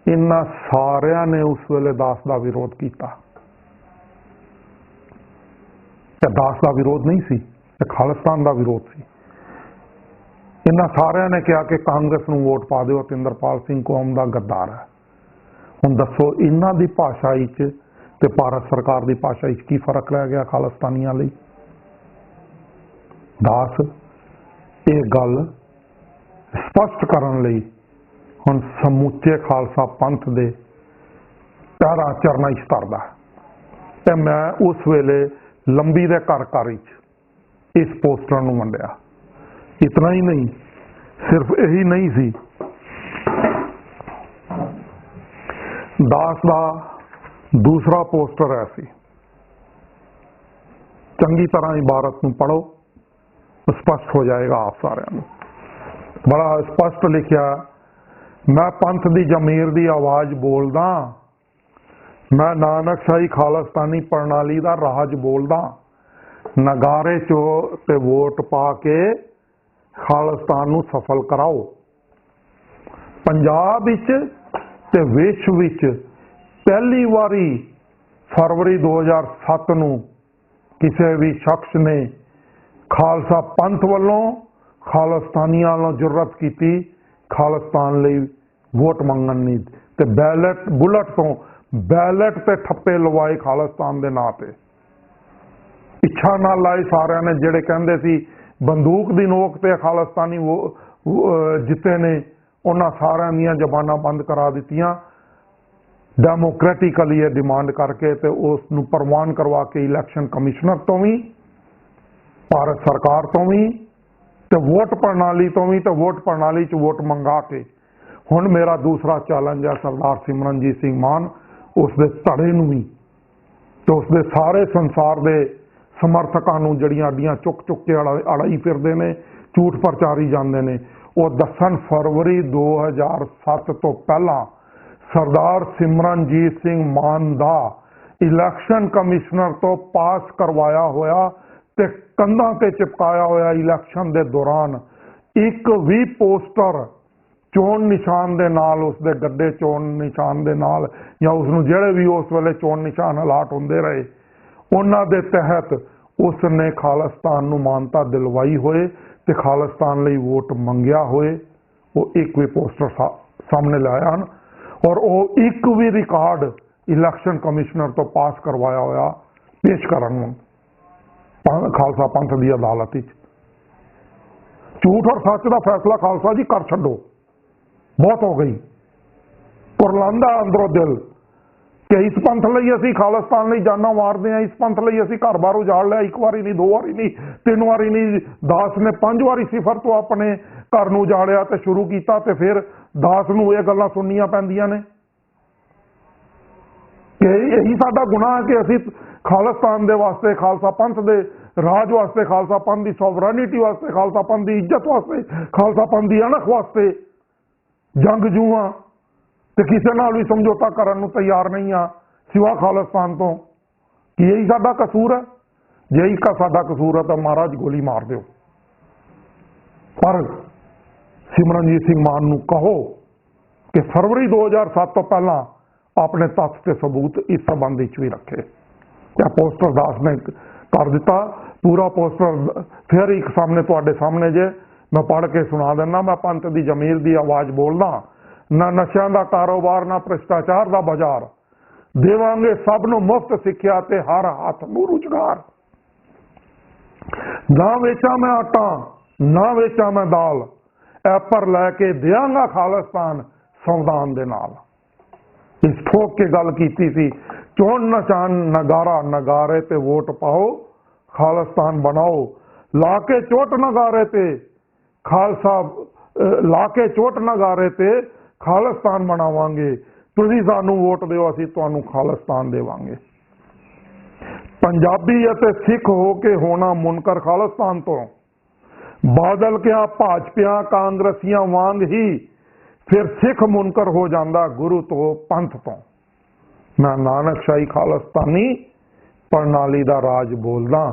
ਇਹਨਾਂ ਸਾਰਿਆਂ ਨੇ ਉਸ ਵੇਲੇ ਦਾਸ ਦਾ ਵਿਰੋਧ ਕੀਤਾ। ਇਹ ਦਾਸ ਦਾ ਵਿਰੋਧ ਨਹੀਂ ਸੀ, ਇਹ ਖਾਲਿਸਤਾਨ ਦਾ ਵਿਰੋਧ ਸੀ। ਇਹਨਾਂ ਸਾਰਿਆਂ ਨੇ ਕਿਹਾ ਕਿ ਕਾਂਗਰਸ ਨੂੰ ਵੋਟ ਪਾ ਦਿਓ, ਅਤਿੰਦਰਪਾਲ ਸਿੰਘ ਕੌਮ ਦਾ ਗੱਦਾਰ ਹੈ। ਹੁਣ ਦੱਸੋ ਇਹਨਾਂ ਦੀ ਭਾਸ਼ਾ ਵਿੱਚ ਤੇ ਭਾਰਤ ਸਰਕਾਰ ਦੀ ਭਾਸ਼ਾ ਵਿੱਚ ਕੀ ਫਰਕ ਰਹਿ ਗਿਆ ਖਾਲਿਸਤਾਨੀਆਂ ਲਈ? ਦਾਸ ਇਹ ਗੱਲ ਸਪਸ਼ਟ ਕਰਨ ਲਈ ਹੁਣ ਸਮੁੱਚੇ ਖਾਲਸਾ ਪੰਥ ਦੇ ਪੈਰਾਂ ਚਰਨਾਂ ਵਿੱਚ ਧਰਦਾ ਤੇ ਮੈਂ ਉਸ ਵੇਲੇ ਲੰਬੀ ਦੇ ਘਰ ਘਰ ਵਿੱਚ ਇਸ ਪੋਸਟਰ ਨੂੰ ਵੰਡਿਆ। ਇਤਨਾ ਹੀ ਨਹੀਂ, ਸਿਰਫ ਇਹੀ ਨਹੀਂ ਸੀ, ਦਾਸ ਦਾ ਦੂਸਰਾ ਪੋਸਟਰ ਹੈ ਸੀ। ਚੰਗੀ ਤਰ੍ਹਾਂ ਇਬਾਰਤ ਨੂੰ ਪੜ੍ਹੋ, ਸਪਸ਼ਟ ਹੋ ਜਾਏਗਾ ਆਪ ਸਾਰਿਆਂ ਨੂੰ। ਬੜਾ ਸਪਸ਼ਟ ਲਿਖਿਆ, ਮੈਂ ਪੰਥ ਦੀ ਜ਼ਮੀਰ ਦੀ ਆਵਾਜ਼ ਬੋਲਦਾ, ਮੈਂ ਨਾਨਕਸ਼ਾਹੀ ਖਾਲਿਸਤਾਨੀ ਪ੍ਰਣਾਲੀ ਦਾ ਰਾਜ ਬੋਲਦਾ। ਨਗਾਰੇ ਚੋ ਤੇ ਵੋਟ ਪਾ ਕੇ ਖਾਲਿਸਤਾਨ ਨੂੰ ਸਫਲ ਕਰਾਓ। ਪੰਜਾਬ ਵਿੱਚ ਤੇ ਵਿਸ਼ਵ ਵਿੱਚ ਪਹਿਲੀ ਵਾਰੀ ਫਰਵਰੀ 2007 ਨੂੰ ਕਿਸੇ ਵੀ ਸ਼ਖਸ ਨੇ ਖਾਲਸਾ ਪੰਥ ਵੱਲੋਂ ਖਾਲਿਸਤਾਨੀਆਂ ਵੱਲੋਂ ਜੁਰਅਤ ਕੀਤੀ ਖਾਲਿਸਤਾਨ ਲਈ ਵੋਟ ਮੰਗਣ ਦੀ, ਤੇ ਬੈਲਟ ਬੁਲਟ ਤੋਂ ਬੈਲਟ ਤੇ ਠੱਪੇ ਲਵਾਏ ਖਾਲਿਸਤਾਨ ਦੇ ਨਾਂ ਤੇ। ਇੱਛਾ ਨਾਲ ਲਾਏ ਸਾਰਿਆਂ ਨੇ, ਜਿਹੜੇ ਕਹਿੰਦੇ ਸੀ ਬੰਦੂਕ ਦੀ ਨੋਕ ਤੇ ਖਾਲਿਸਤਾਨੀ ਜਿੱਤੇ ਨੇ, ਉਹਨਾਂ ਸਾਰਿਆਂ ਦੀਆਂ ਜ਼ਬਾਨਾਂ ਬੰਦ ਕਰਾ ਦਿੱਤੀਆਂ। ਡੈਮੋਕ੍ਰੈਟਿਕਲੀ ਇਹ ਡਿਮਾਂਡ ਕਰਕੇ ਤੇ ਉਸ ਨੂੰ ਪ੍ਰਵਾਨ ਕਰਵਾ ਕੇ ਇਲੈਕਸ਼ਨ ਕਮਿਸ਼ਨਰ ਤੋਂ ਵੀ, ਭਾਰਤ ਸਰਕਾਰ ਤੋਂ ਵੀ, ਤੇ ਵੋਟ ਪ੍ਰਣਾਲੀ ਤੋਂ ਵੀ, ਤੇ ਵੋਟ ਪ੍ਰਣਾਲੀ 'ਚ ਵੋਟ ਮੰਗਾ ਕੇ। ਹੁਣ ਮੇਰਾ ਦੂਸਰਾ ਚੈਲੰਜ ਹੈ ਸਰਦਾਰ ਸਿਮਰਨਜੀਤ ਸਿੰਘ ਮਾਨ, ਉਸ ਦੇ ਧੜੇ ਨੂੰ ਵੀ ਤੇ ਉਸ ਦੇ ਸਾਰੇ ਸੰਸਾਰ ਦੇ ਸਮਰਥਕਾਂ ਨੂੰ, ਜਿਹੜੀਆਂ ਅੱਡੀਆਂ ਚੁੱਕ ਕੇ ਅੜਾਈ ਫਿਰਦੇ ਨੇ, ਝੂਠ ਪ੍ਰਚਾਰੀ ਜਾਂਦੇ ਨੇ, ਉਹ ਦੱਸਣ ਫਰਵਰੀ 2007 ਤੋਂ ਪਹਿਲਾਂ ਸਰਦਾਰ ਸਿਮਰਨਜੀਤ ਸਿੰਘ ਮਾਨ ਦਾ ਇਲੈਕਸ਼ਨ ਕਮਿਸ਼ਨਰ ਤੋਂ ਪਾਸ ਕਰਵਾਇਆ ਹੋਇਆ ਤੇ ਕੰਧਾਂ ਤੇ ਚਿਪਕਾਇਆ ਹੋਇਆ ਇਲੈਕਸ਼ਨ ਦੇ ਦੌਰਾਨ ਇੱਕ ਵੀ ਪੋਸਟਰ ਚੋਣ ਨਿਸ਼ਾਨ ਦੇ ਨਾਲ, ਉਸ ਦੇ ਗੱਡੇ ਚੋਣ ਨਿਸ਼ਾਨ ਦੇ ਨਾਲ, ਜਾਂ ਉਸ ਨੂੰ ਜਿਹੜੇ ਵੀ ਉਸ ਵੇਲੇ ਚੋਣ ਨਿਸ਼ਾਨ ਅਲਾਟ ਹੁੰਦੇ ਰਹੇ, ਉਹਨਾਂ ਦੇ ਤਹਿਤ ਉਸ ਨੇ ਖਾਲਿਸਤਾਨ ਨੂੰ ਮਾਨਤਾ ਦਿਲਵਾਈ ਹੋਏ ਤੇ ਖਾਲਿਸਤਾਨ ਲਈ ਵੋਟ ਮੰਗਿਆ ਹੋਏ, ਉਹ ਇੱਕ ਵੀ ਪੋਸਟਰ ਸਾਹਮਣੇ ਲਾਇਆ ਹਨ। ਔਰ ਉਹ ਇੱਕ ਵੀ ਰਿਕਾਰਡ इलैक्शन कमिश्नर तो पास करवाया होया पेश करन खालसा पंथ की अदालत विच। झूठ और सच का फैसला खालसा जी कर छड्डो, बहुत हो गई। कुरलांदा अंदरों दिल कि इस पंथ लई असीं खालिस्तान लई जाना मारदे हैं, इस पंथ लई असीं घर बार उजाड़ लिया, एक बारी नहीं, 2 बारी नहीं, 3 बारी नहीं। दास ने 5 बारी सिफर तो अपने घर नूं उजाड़िया ते शुरू कीता, ते फिर दास नूं ये गल्लां सुननियां पैंदियां ने कि यही साडा गुनाह है कि असीं खालिस्तान दे वास्ते, खालसा पंथ दे राज वास्ते, खालसा पंथ की सॉवरेनिटी वास्ते, खालसा पंथ की इज्जत वास्ते, खालसा पंथ की अणख वास्ते जंगजू हाँ ते किसी नाल भी समझौता करन नूं तैयार नहीं हाँ सिवा खालिस्तान तो। कि यही साडा कसूर है? जे यही का साडा कसूर है तो महाराज गोली मार दो। पर सिमरनजीत सिंह मान नूं कहो कि फरवरी 2007 तो पहला अपने तथ्य ते सबूत इस संबंध विच भी रखे। क्या पोस्टर दास ने कर दिता, पूरा पोस्टर फिर एक सामने तुहाडे सामने जे मैं पढ़ के सुना देना। मैं पंथ की जमीर की आवाज़ बोलदा, ना नशियां दा कारोबार, ना भ्रष्टाचार का बाजार, देवांगे सब नूं मुफ्त सिक्ख्या ते हर हाथ नूं रुजगार। ना वेचा मैं आटा, ना वेचा मैं दाल, ऐ पर लैके देंगा खालिस्तान संविधान दे नाल। इस ठोक के गल कीती सी, चोण नचान नगारा, नगारे ते वोट पाओ, खालिस्तान बनाओ, लाके चोट नगारे ते खालसा, लाके चोट नगारे ते खालिस्तान बनावांगे, तुसीं सानू वोट दिओ, असीं तुहानू खालिस्तान देवांगे। पंजाबी अते सिख हो के होना मुनकर खालिस्तान तो, बादल क्या भाजपियां कांग्रेसियां वांग ही फिर सिख मुनकर हो जाता गुरु तो पंथ तो। मैं नानकशाही खालिस्तानी प्रणाली का राज बोलदा।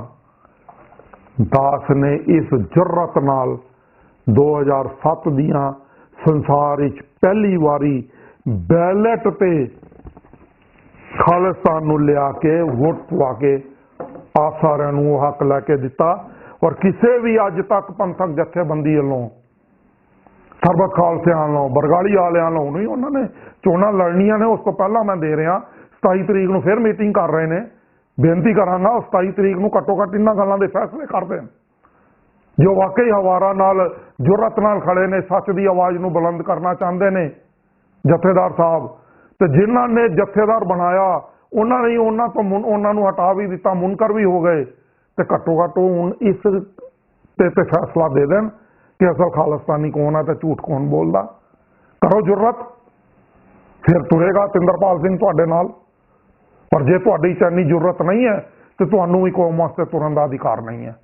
दास ने इस जुर्रत नाल 2007 दियां संसार विच पहली वारी बैलेट पे खालिस्तान नूं लिया के वोट पवा के आप सारिਆਂ ਨੂੰ हक लैके दिता। और किसी भी अज तक पंथक जथेबंदी वालों, सरबत खालसिया वालों, बरगाड़ी वालियां वालों नहीं उन्होंने चोणां लड़नियां ने। उस तो पहला मैं दे रहा 27 तरीक को फिर मीटिंग कर रहे हैं। बेनती करांगा 27 तरीक को घट्टो घट्ट इन्हां गल्लां दे फैसले कर देण जो वाकई हवारा नाल जुर्रत नाल खड़े ने, सच की आवाज़ नूं बुलंद करना चाहते हैं जथेदार साहब। तो जिन्हां ने जथेदार बनाया उन्होंने ही उन्होंने हटा भी दिता, मुनकर भी हो गए। तो घट्टो घट्ट हुण इस ते फैसला दे देण कि असल खालिस्तानी कौन है तो झूठ कौन बोलता। करो जुर्रत, फिर तुरेगा तिंदरपाल सिंह तुहाडे नाल। पर जे तुहाडी च इन्नी जुर्रत नहीं है तो तुहानू भी कौम वास्ते तुरन का अधिकार नहीं है।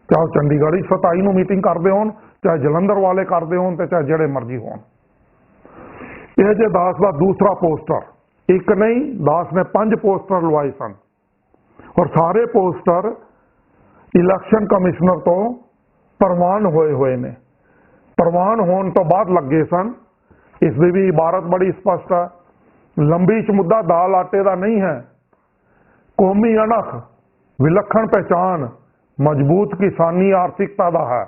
चाहे चंडीगढ़ 27 नूं मीटिंग करते हो, चाहे जलंधर वाले करते हो, चाहे जेड़े मर्जी हो। यह जे दास का दूसरा पोस्टर, एक नहीं दास ने 5 पोस्टर लवाए सन और सारे पोस्टर इलैक्शन कमिश्नर तो प्रवान होए हुए ने। प्रवान होने तो बाद लगे सन। इसकी भी इबारत बड़ी स्पष्ट है, लंबी च मुद्दा दाल आटे का नहीं है, कौमी अणख, विलक्षण पहचान, मजबूत किसानी आर्थिकता का है,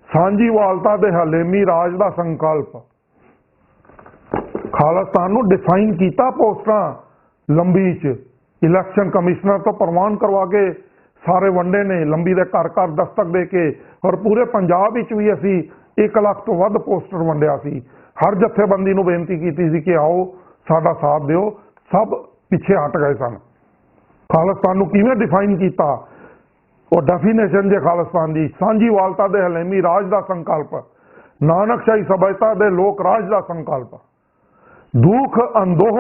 सांझीवालता दे हलेमी राज का संकल्प। खालिस्तान नूं डिफाइन किया पोस्टर लंबी च, इलैक्शन कमिश्नर तो प्रवान करवा के सारे वंडे ने, लंबी दे घर घर दस्तक दे के। और पूरे पंजाब विच भी असी 1 लाख तो वध पोस्टर वंडिया सी। हर जथेबंदी नूं बेनती की सी कि आओ साडा साथ दिओ, सब पिछे हट गए सन। खालिस्तान नूं किवें डिफाइन किया, और डेफिनेशन जे खालिस्तान की सांझीवालता दे हलेमी राज का संकल्प, नानकशाही सभ्यता दे लोक राज का संकल्प, दुख अंदोह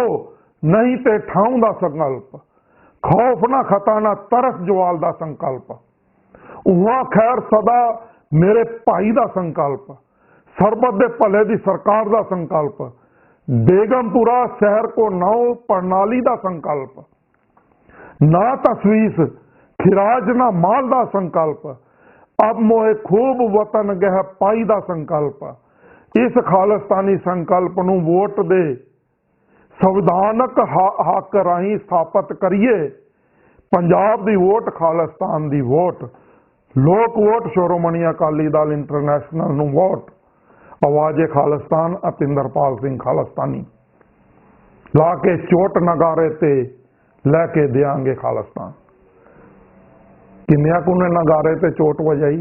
नहीं ते ठाऊं का संकल्प, खौफ ना खता ना तरस जवाल का संकल्प, उहाँ खैर सदा मेरे भाई का संकल्प, सरबत दे भले की सरकार का संकल्प, बेगमपुरा शहर को नौ प्रणाली का संकल्प, ना तस्वीस खिराज ना माल का संकल्प, अब मोहे खूब वतन गह पाई का संकल्प। इस खालिस्तानी संकल्प नूं वोट दे संविधानक हक राही स्थापित करिए। पंजाब की वोट, खालिस्तान की वोट, लोक वोट, शिरोमणी अकाली दल इंटरनेशनल नूं वोट, आवाज़े खालिस्तान, अतिंदरपाल सिंह खालिस्तानी। ला के चोट नगारे ते लैके देंगे खालिस्तान। किन्निया को ने नगारे ते चोट वजाई,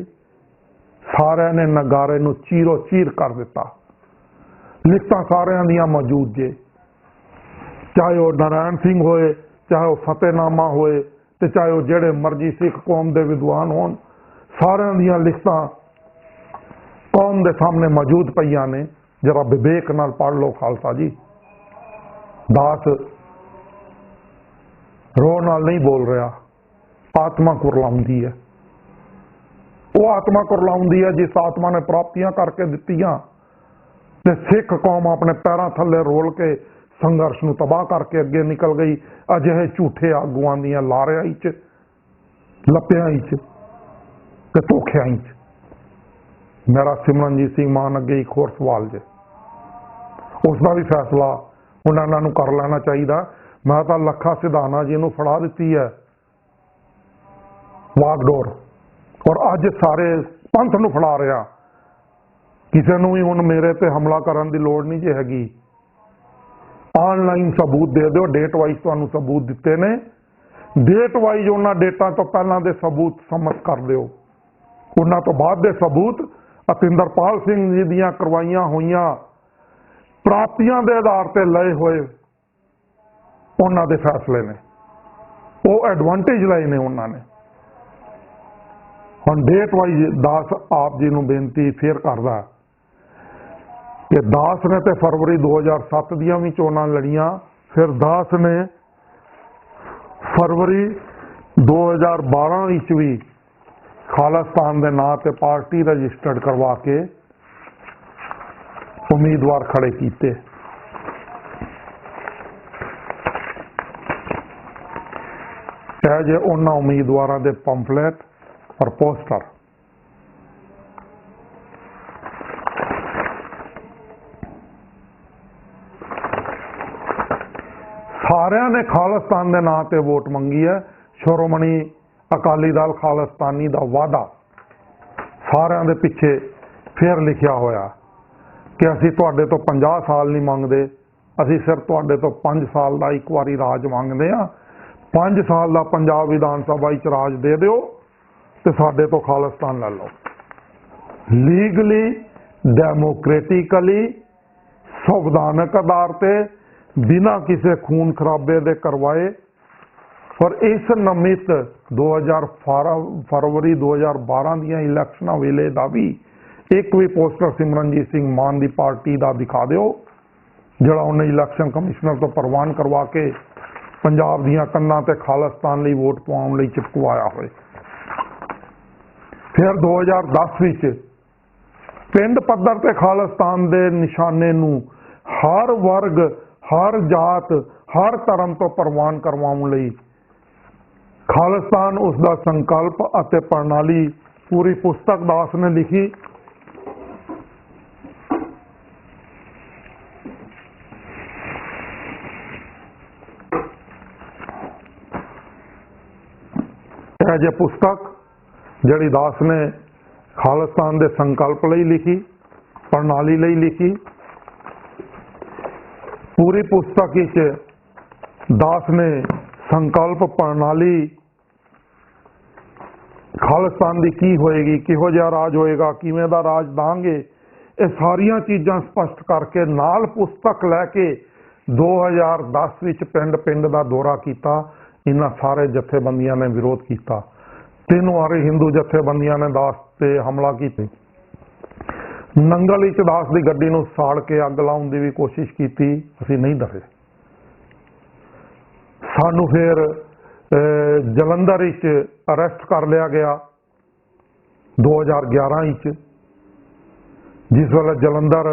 सारे ने नगारे नूं चीरो चीर कर दिता। लिखतां सारियां दियां मौजूद जे, चाहे वह नारायण सिंह होए, चाहे वह फतेहनामा होए, ते चाहे वह जेड़े मर्जी सिख कौम के विद्वान होन, सारियां दियां लिखतां कौम के सामने मौजूद पईयां ने। जरा विवेक नाल पढ़ लो खालसा जी। दास रो नाल नहीं बोल रहा, आत्मा कुरलाउंदी है। वो आत्मा कुरलाउंदी है जिस आत्मा ने प्राप्तियां करके दित्तियां ते सिख कौम अपने पैरों थले रोल के संघर्ष नूं तबाह करके अगे निकल गई अजिहे झूठे आगुआं दियां लारियां च, लप्पियां च ते धोखियां च। मेरा सिमरनजीत सिंह मान अगे एक होर सवाल जे, उसका भी फैसला उन्होंने नूं कर लेना चाहिए। मैं तो लखा सिधाना जी नूं फड़ा दिती है वागडोर, और अज सारे पंथ नूं फड़ा रहा। किसी नूं भी हुण मेरे ते हमला करन दी लोड़ नहीं जे हैगी। ऑनलाइन सबूत दे दो, डेट वाइज तुहानूं सबूत दिते ने, डेट वाइज उन्हां डेटां तो पहलां दे सबूत सबमिट कर दिओ। उन्हां तो बाद दे सबूत अतिंदरपाल सिंह जी दियां करवाइयां होईयां प्राप्तियां दे आधार ते लए होए उन्हां दे फैसले ने, वो एडवांटेज लए ने उन्हां ने। हुण डेट वाइज दास आप जी नूं बेनती फिर करदा कि दास ने तो फरवरी 2007 दियां भी चोणां लड़ियां, फिर दास ने फरवरी 2012 विच भी खालिस्तान के नां ते पार्टी रजिस्टर्ड करवा के उम्मीदवार खड़े किए। यह जे उन्होंने उम्मीदवारों के पंफलेट और पोस्टर सारिਆਂ ने खालिस्तान के नां ते वोट मंगी है। श्रोमणी अकाली दल खालिस्तानी का वादा सारिਆਂ ਦੇ पिछे फिर लिखा होया कि असी तुहाडे तो 50 साल नहीं मंगते, असी सिर्फ तुहाडे तो 5 साल का एक बारी राज मंगते हैं। 5 साल का पंजाब विधान सभा च राज दे दिओ ते साडे तो खालिस्तान ले लो। लीगली डेमोक्रेटिकली संविधानक आधार ते बिना किसी खून खराबे दे करवाए। और इस नमित 2012 फरवरी 2012 दियां इलैक्शनां वेले दा भी एक भी पोस्टर सिमरनजीत सिंह मान की पार्टी का दिखा दिओ जिहड़ा उन्हें इलैक्शन कमिश्नर तो परवान करवा के पंजाब दियां कन्नां ते खालिस्तान लई वोट पवाउण लई चिपकवाया होए। फिर 2010 विच पिंड पद्धर ते खालिस्तान दे निशाने नूं हर वर्ग, हर जात, हर धर्म तो परवान करवाउण लई खालिस्तान उसका संकल्प अते प्रणाली पूरी पुस्तक दास ने लिखी। यह जे पुस्तक जड़ी दास ने खालिस्तान के संकल्प लई लिखी, प्रणाली लई लिखी। पूरी पुस्तक इच दास ने संकल्प प्रणाली खालिस्तान की की होएगी, किहो जिहा राज होएगा, किवें दा राज दांगे, ये सारियां चीज़ां स्पष्ट करके नाल पुस्तक लैके 2010 विच पिंड पिंड का दौरा किया। इन्हां सारे जथेबंदियां ने विरोध किया। 3 वारी हिंदू जथेबंदियां ने दास ते हमला किया। नंगल विच दास की गड्डी नूं साड़ के अग लाउण दी भी कोशिश की, असीं नहीं डरे। सानू फिर जलंधर विच अरेस्ट कर लिया गया 2011 विच, जिस वेले जलंधर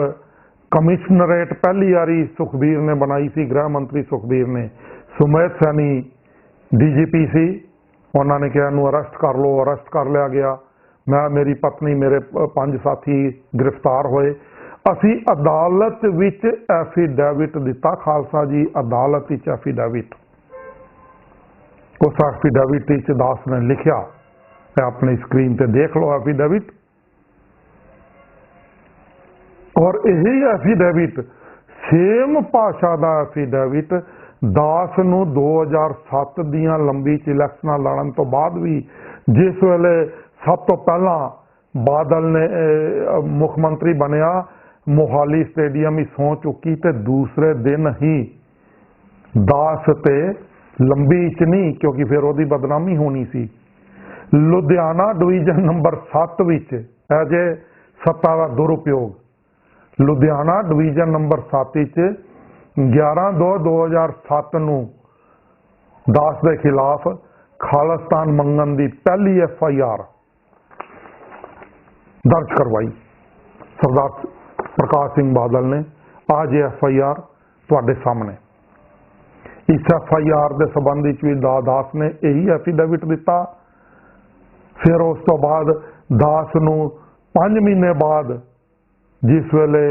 कमिश्नरेट पहली बारी सुखबीर ने बनाई सी, गृह मंत्री सुखबीर ने। सुमेध सैनी DGP सी, उन्होंने कहा इनू अरेस्ट कर लो, अरेस्ट कर लिया गया। मैं, मेरी पत्नी, मेरे 5 साथी गिरफ्तार होए। असी अदालत विच एफीडेविट दिता, खालसा जी अदालत विच एफीडेविट। उस एफीडेविट विच दास ने लिखा, अपनी स्क्रीन पर देख लो एफीडेविट। और यही एफीडेविट ਸੇਮ ਭਾਸ਼ਾ ਦਾ ਐਫੀਡੈਵਿਟ ਦਾਸ ਨੂੰ 2007 ਦੀਆਂ ਲੰਬੀ ਚ ਇਲੈਕਸ਼ਨਾਂ ਲੜਨ ਤੋਂ ਬਾਅਦ ਵੀ, ਜਿਸ ਵੇਲੇ ਸਭ ਤੋਂ ਪਹਿਲਾਂ ਬਾਦਲ ਨੇ ਮੁੱਖ ਮੰਤਰੀ ਬਣਿਆ, ਮੋਹਾਲੀ ਸਟੇਡੀਅਮ ਹੀ ਸਹੁੰ ਚੁੱਕੀ ਤੇ ਦੂਸਰੇ ਦਿਨ ਹੀ ਦਾਸ ਤੇ ਲੰਬੀ ਚ ਨਹੀਂ, ਕਿਉਂਕਿ ਫਿਰ ਉਹਦੀ ਬਦਨਾਮੀ ਹੋਣੀ ਸੀ, ਲੁਧਿਆਣਾ ਡਿਵੀਜ਼ਨ ਨੰਬਰ 7 ਵਿੱਚ ਅਜੇ ਸੱਤਾ ਦਾ ਦੁਰਉਪਯੋਗ, ਲੁਧਿਆਣਾ ਡਿਵੀਜ਼ਨ ਨੰਬਰ 7 ਵਿੱਚ 11/2/2007 ਨੂੰ ਦਾਸ ਦੇ ਖਿਲਾਫ ਖਾਲਿਸਤਾਨ ਮੰਗਣ ਦੀ ਪਹਿਲੀ FIR ਦਰਜ ਕਰਵਾਈ ਸਰਦਾਰ ਪ੍ਰਕਾਸ਼ ਸਿੰਘ ਬਾਦਲ ਨੇ। ਅੱਜ ਇਹ FIR ਤੁਹਾਡੇ ਸਾਹਮਣੇ। ਇਸ FIR ਦੇ ਸੰਬੰਧ ਵਿੱਚ ਵੀ ਦਾਸ ਨੇ ਇਹੀ ਐਫੀਡੈਵਿਟ ਦਿੱਤਾ। ਫਿਰ ਉਸ ਤੋਂ ਬਾਅਦ ਦਾਸ ਨੂੰ 5 ਮਹੀਨੇ ਬਾਅਦ, ਜਿਸ ਵੇਲੇ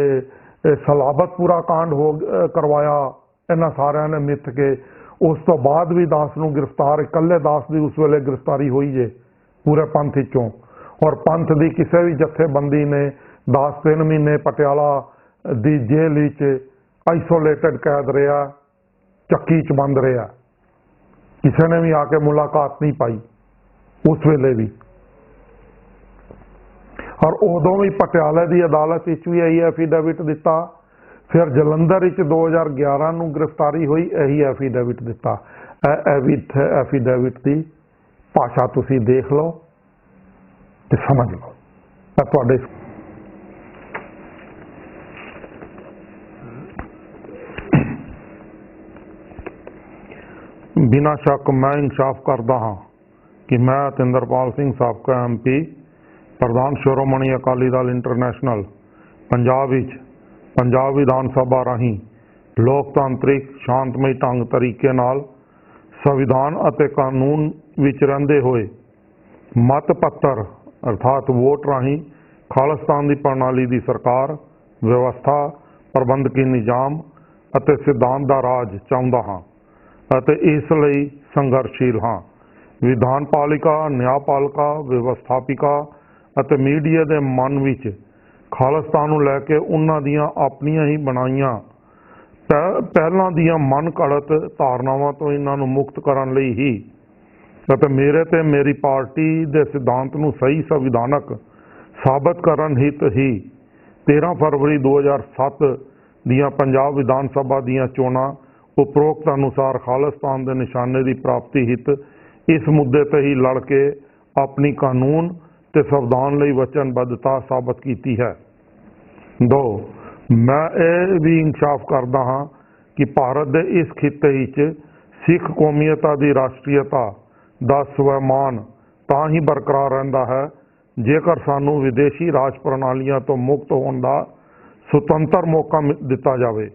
ਸਲਾਬਤਪੁਰਾ ਕਾਂਡ ਕਰਵਾਇਆ ਇਹਨਾਂ ਸਾਰਿਆਂ ਨੇ ਮਿੱਥ ਕੇ, ਉਸ ਤੋਂ ਬਾਅਦ ਵੀ ਦਾਸ ਨੂੰ ਗ੍ਰਿਫਤਾਰ, ਇਕੱਲੇ ਦਾਸ ਦੀ ਉਸ ਵੇਲੇ ਗ੍ਰਿਫਤਾਰੀ ਹੋਈ ਜੇ ਪੂਰੇ ਪੰਥ ਵਿੱਚੋਂ, ਔਰ ਪੰਥ ਦੀ ਕਿਸੇ ਵੀ ਜਥੇਬੰਦੀ ਨੇ ਦਾਸ 3 ਮਹੀਨੇ ਪਟਿਆਲਾ ਦੀ ਜੇਲ੍ਹ ਵਿੱਚ ਆਈਸੋਲੇਟਡ ਕੈਦ ਰਿਹਾ, ਚੱਕੀ 'ਚ ਬੰਦ ਰਿਹਾ, ਕਿਸੇ ਨੇ ਵੀ ਆ ਕੇ ਮੁਲਾਕਾਤ ਨਹੀਂ ਪਾਈ ਉਸ ਵੇਲੇ ਵੀ। ਔਰ ਉਦੋਂ ਵੀ ਪਟਿਆਲੇ ਦੀ ਅਦਾਲਤ ਵਿੱਚ ਵੀ ਇਹੀ ਐਫੀਡੈਵਿਟ ਦਿੱਤਾ। ਫਿਰ ਜਲੰਧਰ ਵਿੱਚ 2011 ਨੂੰ ਗ੍ਰਿਫਤਾਰੀ ਹੋਈ, ਇਹੀ ਐਫੀਡੈਵਿਟ ਦਿੱਤਾ। ਐਫੀਡੈਵਿਟ ਦੀ ਭਾਸ਼ਾ ਤੁਸੀਂ ਦੇਖ ਲਓ ਤੇ ਸਮਝ ਲਓ। ਤੁਹਾਡੇ ਬਿਨਾਂ ਸ਼ੱਕ ਮੈਂ ਇਨਸਾਫ ਕਰਦਾ ਹਾਂ ਕਿ ਮੈਂ ਤਿੰਦਰਪਾਲ ਸਿੰਘ ਸਾਬਕਾ MP, ਪ੍ਰਧਾਨ ਸ਼੍ਰੋਮਣੀ ਅਕਾਲੀ ਦਲ ਇੰਟਰਨੈਸ਼ਨਲ, ਪੰਜਾਬ ਵਿੱਚ ਪੰਜਾਬ ਵਿਧਾਨ ਸਭਾ ਰਾਹੀਂ ਲੋਕਤਾਂਤਰਿਕ ਸ਼ਾਂਤਮਈ ਢੰਗ ਤਰੀਕੇ ਨਾਲ ਸੰਵਿਧਾਨ ਅਤੇ ਕਾਨੂੰਨ ਵਿੱਚ ਰਹਿੰਦੇ ਹੋਏ ਮਤ ਪੱਤਰ ਅਰਥਾਤ ਵੋਟ ਰਾਹੀਂ ਖਾਲਿਸਤਾਨ ਦੀ ਪ੍ਰਣਾਲੀ ਦੀ ਸਰਕਾਰ, ਵਿਵਸਥਾ, ਪ੍ਰਬੰਧਕੀ ਨਿਜ਼ਾਮ ਅਤੇ ਸਿਧਾਂਤ ਦਾ ਰਾਜ ਚਾਹੁੰਦਾ ਹਾਂ ਅਤੇ ਇਸ ਲਈ ਸੰਘਰਸ਼ੀਲ ਹਾਂ। ਵਿਧਾਨ ਪਾਲਿਕਾ, ਨਿਆਂਪਾਲਿਕਾ, ਵਿਵਸਥਾਪਿਕਾ ਅਤੇ ਮੀਡੀਆ ਦੇ ਮਨ ਵਿੱਚ ਖਾਲਿਸਤਾਨ ਨੂੰ ਲੈ ਕੇ ਉਹਨਾਂ ਦੀਆਂ ਆਪਣੀਆਂ ਹੀ ਬਣਾਈਆਂ ਪਹਿਲਾਂ ਦੀਆਂ ਮਨ ਘੜਤ ਧਾਰਨਾਵਾਂ ਤੋਂ ਇਹਨਾਂ ਨੂੰ ਮੁਕਤ ਕਰਨ ਲਈ ਹੀ ਅਤੇ ਮੇਰੇ ਤੇ ਮੇਰੀ ਪਾਰਟੀ ਦੇ ਸਿਧਾਂਤ ਨੂੰ ਸਹੀ ਸੰਵਿਧਾਨਕ ਸਾਬਤ ਕਰਨ ਹਿੱਤ ਹੀ 13 ਫਰਵਰੀ 2007 ਦੀਆਂ ਪੰਜਾਬ ਵਿਧਾਨ ਸਭਾ ਦੀਆਂ ਚੋਣਾਂ ਉਪਰੋਕਤ ਅਨੁਸਾਰ ਖਾਲਿਸਤਾਨ ਦੇ ਨਿਸ਼ਾਨੇ ਦੀ ਪ੍ਰਾਪਤੀ ਹਿੱਤ ਇਸ ਮੁੱਦੇ ਤੇ ਹੀ ਲੜ ਕੇ ਆਪਣੀ ਕਾਨੂੰਨ ਤੇ ਸੰਵਿਧਾਨ ਲਈ ਵਚਨਬੱਧਤਾ ਸਾਬਤ ਕੀਤੀ ਹੈ। 2, ਮੈਂ ਇਹ ਵੀ ਇਨਸਾਫ ਕਰਦਾ ਹਾਂ ਕਿ ਭਾਰਤ ਦੇ ਇਸ ਖਿੱਤੇ ਵਿੱਚ ਸਿੱਖ ਕੌਮੀਅਤਾਂ ਦੀ ਰਾਸ਼ਟਰੀਅਤਾ ਦਾ ਸਵੈਮਾਨ ਤਾਂ ਹੀ ਬਰਕਰਾਰ ਰਹਿੰਦਾ ਹੈ ਜੇਕਰ ਸਾਨੂੰ ਵਿਦੇਸ਼ੀ ਰਾਜ ਪ੍ਰਣਾਲੀਆਂ ਤੋਂ ਮੁਕਤ ਹੋਣ ਦਾ ਸੁਤੰਤਰ ਮੌਕਾ ਦਿੱਤਾ ਜਾਵੇ,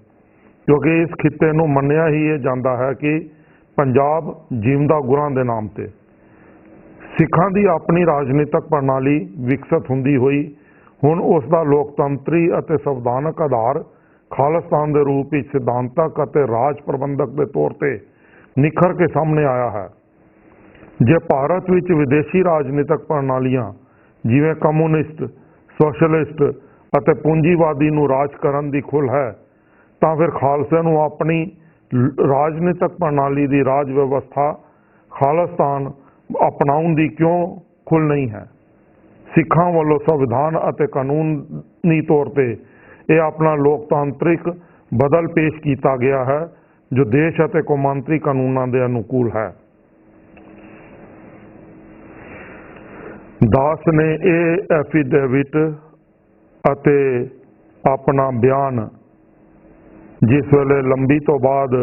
ਕਿਉਂਕਿ ਇਸ ਖਿੱਤੇ ਨੂੰ ਮੰਨਿਆ ਹੀ ਇਹ ਜਾਂਦਾ ਹੈ ਕਿ ਪੰਜਾਬ ਜਿਉਂਦਾ ਗੁਰਾਂ ਦੇ ਨਾਮ ਤੇ ਸਿੱਖਾਂ ਦੀ ਆਪਣੀ ਰਾਜਨੀਤਿਕ ਪ੍ਰਣਾਲੀ ਵਿਕਸਿਤ ਹੁੰਦੀ ਹੋਈ ਹੁਣ ਉਸ ਦਾ ਲੋਕਤੰਤਰੀ ਅਤੇ ਸੰਵਿਧਾਨਕ ਆਧਾਰ ਖਾਲਿਸਤਾਨ ਦੇ ਰੂਪ ਵਿੱਚ ਸਿਧਾਂਤਕ ਅਤੇ ਰਾਜ ਪ੍ਰਬੰਧਕ ਦੇ ਤੌਰ ਤੇ ਨਿਖਰ ਕੇ ਸਾਹਮਣੇ ਆਇਆ ਹੈ। ਜੇ ਭਾਰਤ ਵਿੱਚ ਵਿਦੇਸ਼ੀ ਰਾਜਨੀਤਿਕ ਪ੍ਰਣਾਲੀਆਂ ਜਿਵੇਂ ਕਮਿਊਨਿਸਟ, ਸੋਸ਼ਲਿਸਟ ਅਤੇ ਪੂੰਜੀਵਾਦੀ ਨੂੰ ਰਾਜ ਕਰਨ ਦੀ ਖੁੱਲ੍ਹ ਹੈ ਤਾਂ ਫਿਰ ਖਾਲਸੇ ਨੂੰ ਆਪਣੀ ਰਾਜਨੀਤਿਕ ਪ੍ਰਣਾਲੀ ਦੀ ਰਾਜ ਵਿਵਸਥਾ ਖਾਲਿਸਤਾਨ ਅਪਣਾਉਣ ਦੀ ਕਿਉਂ ਖੁੱਲ੍ਹ ਨਹੀਂ ਹੈ। ਸਿੱਖਾਂ ਵੱਲੋਂ ਸੰਵਿਧਾਨ ਅਤੇ ਕਾਨੂੰਨੀ ਤੌਰ ਤੇ ਇਹ ਆਪਣਾ ਲੋਕਤਾਂਤਰਿਕ ਬਦਲ ਪੇਸ਼ ਕੀਤਾ ਗਿਆ ਹੈ ਜੋ ਦੇਸ਼ ਅਤੇ ਕੌਮਾਂਤਰੀ ਕਾਨੂੰਨਾਂ ਦੇ ਅਨੁਕੂਲ ਹੈ। ਦਾਸ ਨੇ ਇਹ ਐਫੀਡੇਵਿਟ ਅਤੇ ਆਪਣਾ ਬਿਆਨ ਜਿਸ ਵੇਲੇ ਲੰਬੀ ਤੋਂ ਬਾਅਦ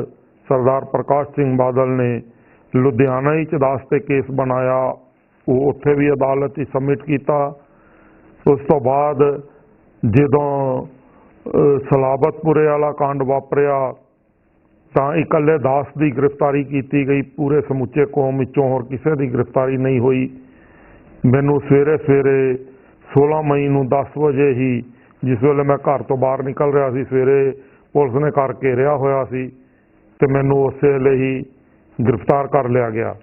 ਸਰਦਾਰ ਪ੍ਰਕਾਸ਼ ਸਿੰਘ ਬਾਦਲ ਨੇ ਲੁਧਿਆਣਾ ਵਿੱਚ ਦਾਸ ਤੇ ਕੇਸ ਬਣਾਇਆ, ਉਹ ਉੱਥੇ ਵੀ ਅਦਾਲਤ 'ਚ ਸਬਮਿਟ ਕੀਤਾ। ਉਸ ਤੋਂ ਬਾਅਦ ਜਦੋਂ ਸਲਾਬਤਪੁਰੇ ਵਾਲਾ ਕਾਂਡ ਵਾਪਰਿਆ ਤਾਂ ਇਕੱਲੇ ਦਾਸ ਦੀ ਗ੍ਰਿਫਤਾਰੀ ਕੀਤੀ ਗਈ, ਪੂਰੇ ਸਮੁੱਚੇ ਕੌਮ ਵਿੱਚੋਂ ਹੋਰ ਕਿਸੇ ਦੀ ਗ੍ਰਿਫਤਾਰੀ ਨਹੀਂ ਹੋਈ। ਮੈਨੂੰ ਸਵੇਰੇ 16 ਮਈ ਨੂੰ 10 ਵਜੇ ਹੀ, ਜਿਸ ਵੇਲੇ ਮੈਂ ਘਰ ਤੋਂ ਬਾਹਰ ਨਿਕਲ ਰਿਹਾ ਸੀ, ਸਵੇਰੇ ਪੁਲਿਸ ਨੇ ਘਰ ਘੇਰਿਆ ਹੋਇਆ ਸੀ ਤੇ ਮੈਨੂੰ ਉਸੇ ਵੇਲੇ ਹੀ ਗ੍ਰਿਫਤਾਰ ਕਰ ਲਿਆ ਗਿਆ।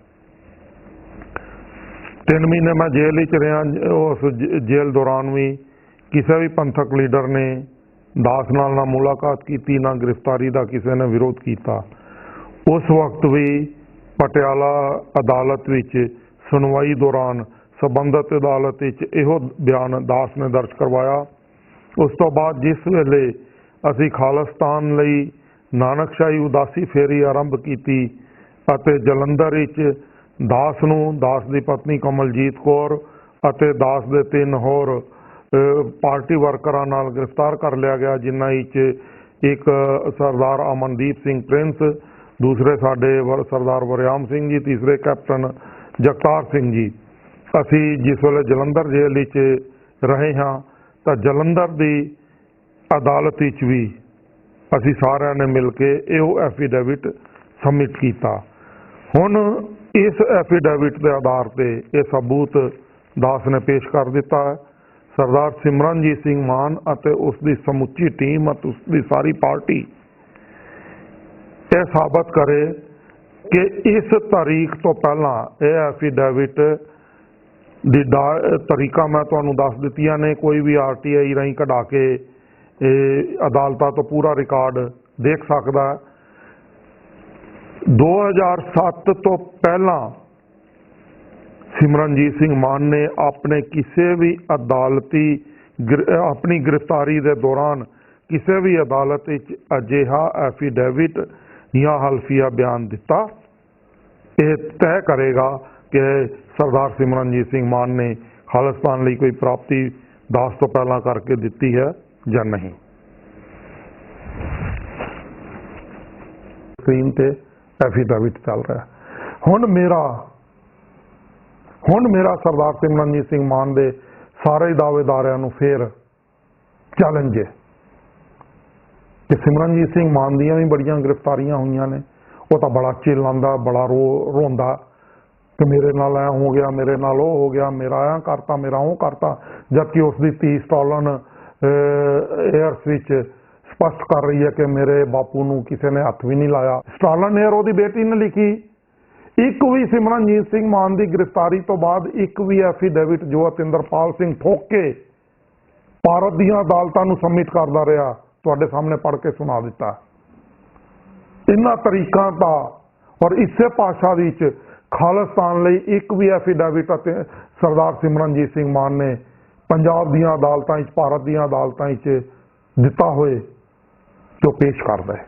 3 ਮਹੀਨੇ ਮੈਂ ਜੇਲ੍ਹ ਵਿੱਚ ਰਿਹਾ। ਉਸ ਜੇਲ੍ਹ ਦੌਰਾਨ ਵੀ ਕਿਸੇ ਵੀ ਪੰਥਕ ਲੀਡਰ ਨੇ दास नाल ना मुलाकात की, ना गिरफ्तारी का किसी ने विरोध किया। उस वक्त भी पटियाला अदालत विच सुनवाई दौरान संबंधित अदालत विच इहो बयान दास ने दर्ज करवाया। उस तो बाद जिस वेले असी खालिस्तान लई नानकशाही उदासी फेरी आरंभ की अते जलंधर विच दास नूं, दास की पत्नी कमलजीत कौर अते दास दे 3 होर पार्टी वर्करां नाल गिरफ्तार कर लिया गया, जिन्हां विच एक सरदार अमनदीप सिंह प्रिंस, दूसरे साडे सरदार वरियाम सिंह जी, तीसरे कैप्टन जगतार सिंह जी। असी जिस वेले जलंधर जेल विच रहे हाँ तो जलंधर की अदालत विच भी असी सारिਆਂ ने मिल के इहो एफीडेविट सबमिट किया। हुण इस एफीडेविट के आधार पर यह सबूत दास ने पेश कर दिता है। सरदार सिमरनजीत सिंह मान अते उसकी समुची टीम अते उसकी सारी पार्टी यह साबित करे कि इस तारीख तो पहला यह एफीडेविट दी तरीका मैं तुहानूं दस दित्तियां ने। कोई भी RTI राही कढ़ा के अदालतां तो पूरा रिकॉर्ड देख सकता है। 2007 तो पहला सिमरनजीत सिंह मान ने अपने किसी भी अदालती अपनी गिरफ्तारी के दौरान किसी भी अदालत अजिहा एफीडेविट या हल्फिया बयान दिता, यह तय करेगा कि सरदार सिमरनजीत सिंह मान ने खालिस्तान लिए कोई प्राप्ति दास तो पहला करके दी है या नहीं। स्क्रीन ते एफीडेविट चल रहा है। हुण मेरा सरदार सिमरनजीत सिंह मान दे सारे दावेदारियां नूं फिर चैलेंज है कि सिमरनजीत सिंह मान दियां भी बड़ियां गिरफ्तारियां हुई ने। वो तो बड़ा चिल्लांदा, बड़ा रोंदा कि मेरे नाल ऐ हो गया, मेरे नाल वो हो गया, मेरा ऐ करता, मेरा वो करता, जबकि उसकी धी स्टॉलन एयर्स विच स्पष्ट कर रही है कि मेरे बापू नूं किसी ने हथ भी नहीं लाया। स्टॉलन एयर उसकी बेटी ने लिखी। एक भी सिमरनजीत सिंह मान की गिरफ्तारी तो बाद एक भी एफीडेविट जो अतिंदरपाल सिंह ठोक के भारत दी अदालतां नूं सबमिट करदा रहा, तुहाडे सामने पढ़ के सुना दिता। इन्हां तरीकों का और इसे भाषा विच खालिस्तान लई एक भी एफीडेविट सरदार सिमरनजीत सिंह मान ने पंजाब दी अदालतां विच, भारत दी अदालतां विच दिता होए जो पेश करदा है।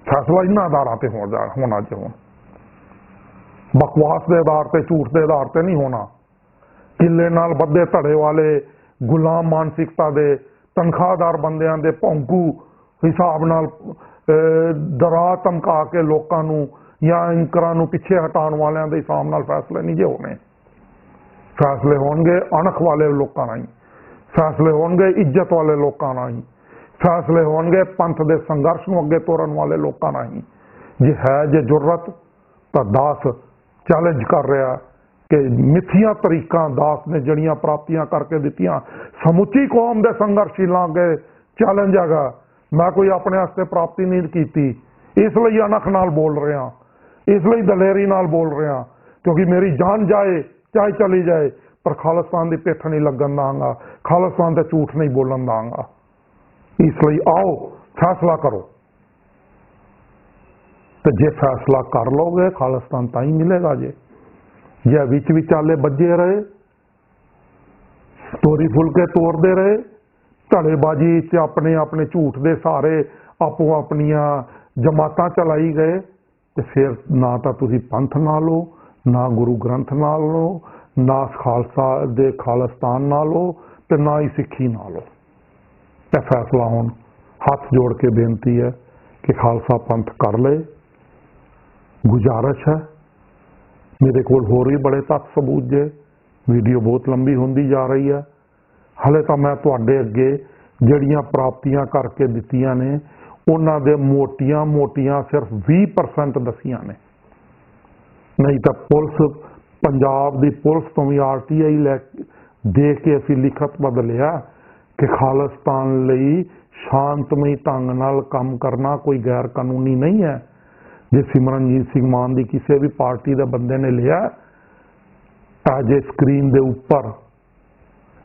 फैसला इन्हां आधारां ते होना चाहिए। बकवास के आधार पर, झूठ के आधार पर नहीं होना। किले नाल बद्धे धड़े वाले गुलाम मानसिकता के तनख्वाहदार बंदियां दे भौंकू हिसाब नाल डरा धमका के लोगों नूं या एंकरां नूं पिछे हटाउण वालियां दे हिसाब नाल फैसले नहीं जे होने। फैसले होणगे अणख वाले लोगों नाल, फैसले होणगे इज्जत वाले लोगों नाल, फैसले होणगे पंथ के संघर्ष नूं अगे तोरन वाले लोगों नाल। जे है जे जुर्रत तो दास चैलेंज कर रहा कि मिथिया तरीका दास ने जड़ियां प्राप्तियां करके दित्तियां समुची कौम के संघर्षशीलों अगे चैलेंज है। मैं कोई अपने वास्ते प्राप्ति नहीं की, इसलिए अणख नाल बोल रहा, इसलिए दलेरी नाल बोल रहा, क्योंकि मेरी जान जाए चाहे चली जाए पर खालिस्तान की पिठ नहीं लगन दांगा, खालिस्तान से झूठ नहीं बोलन दांगा। इसलिए आओ फैसला करो, तो जे फैसला कर लोगे खालिस्तान ताई मिलेगा। जे विच विचाले बजे रहे, तोरी फुलके तोड़ते रहे, धड़ेबाजी च अपने अपने झूठ के सहारे आपो अपनिया जमातां चलाई गए, तो फिर ना तो तुसी पंथ ना लो, ना गुरु ग्रंथ ना लो, ना खालसा दे खालिस्तान ना लो, तो ना ही सिक्खी ना लो। यह फैसला हुण हाथ जोड़ के बेनती है कि खालसा पंथ कर ले। गुजारिश है, मेरे को होर भी बड़े तत्थ सबूत जे, वीडियो बहुत लंबी होंदी जा रही है। हले तो मैं तुहाडे अगे जड़ियां प्राप्तियां करके दित्तियां ने उन्हां दे मोटियां मोटियां सिर्फ 20% दसियां ने। नहीं तो पुलिस पंजाब दी पुलिस तो भी RTI लै दे के असीं लिखत बदलिया कि खालिस्तान लई शांतमई ढंग नाल काम करना कोई गैर कानूनी नहीं है। जे सिमरनजीत सिंह मान की किसी भी पार्टी के बंदे ने लिया एज ए स्क्रीन के उपर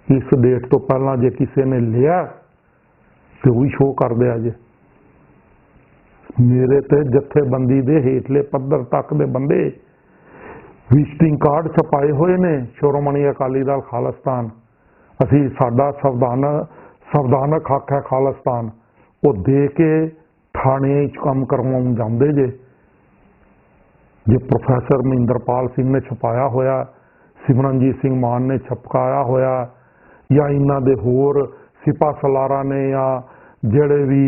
इस डेट तो पहला जे किसी ने लिया ਤੇ ਉਹੀ ਸ਼ੋਅ ਕਰਦੇ ਆ ਜੇ ਮੇਰੇ ਤੇ ਜਥੇਬੰਦੀ ਦੇ ਹੇਠਲੇ ਪੱਧਰ ਤੱਕ ਦੇ ਬੰਦੇ ਵਿਜ਼ਿਟਿੰਗ ਕਾਰਡ ਛਪਾਏ ਹੋਏ ਨੇ ਸ਼੍ਰੋਮਣੀ ਅਕਾਲੀ ਦਲ ਖਾਲਿਸਤਾਨ। ਅਸੀਂ ਸਾਡਾ ਸੰਵਿਧਾਨਕ ਹੱਕ ਹੈ ਖਾਲਿਸਤਾਨ, ਉਹ ਦੇ ਕੇ ਥਾਣੇ 'ਚ ਕੰਮ ਕਰਵਾਉਣ ਜਾਂਦੇ ਜੇ ਪ੍ਰੋਫੈਸਰ ਮਹਿੰਦਰਪਾਲ ਸਿੰਘ ਨੇ ਛਪਾਇਆ ਹੋਇਆ, ਸਿਮਰਨਜੀਤ ਸਿੰਘ ਮਾਨ ਨੇ ਛਪਕਾਇਆ ਹੋਇਆ, ਜਾਂ ਇਹਨਾਂ ਦੇ ਹੋਰ ਸਿਪਾ ਸਲਾਰਾਂ ਨੇ, ਜਾਂ ਜਿਹੜੇ ਵੀ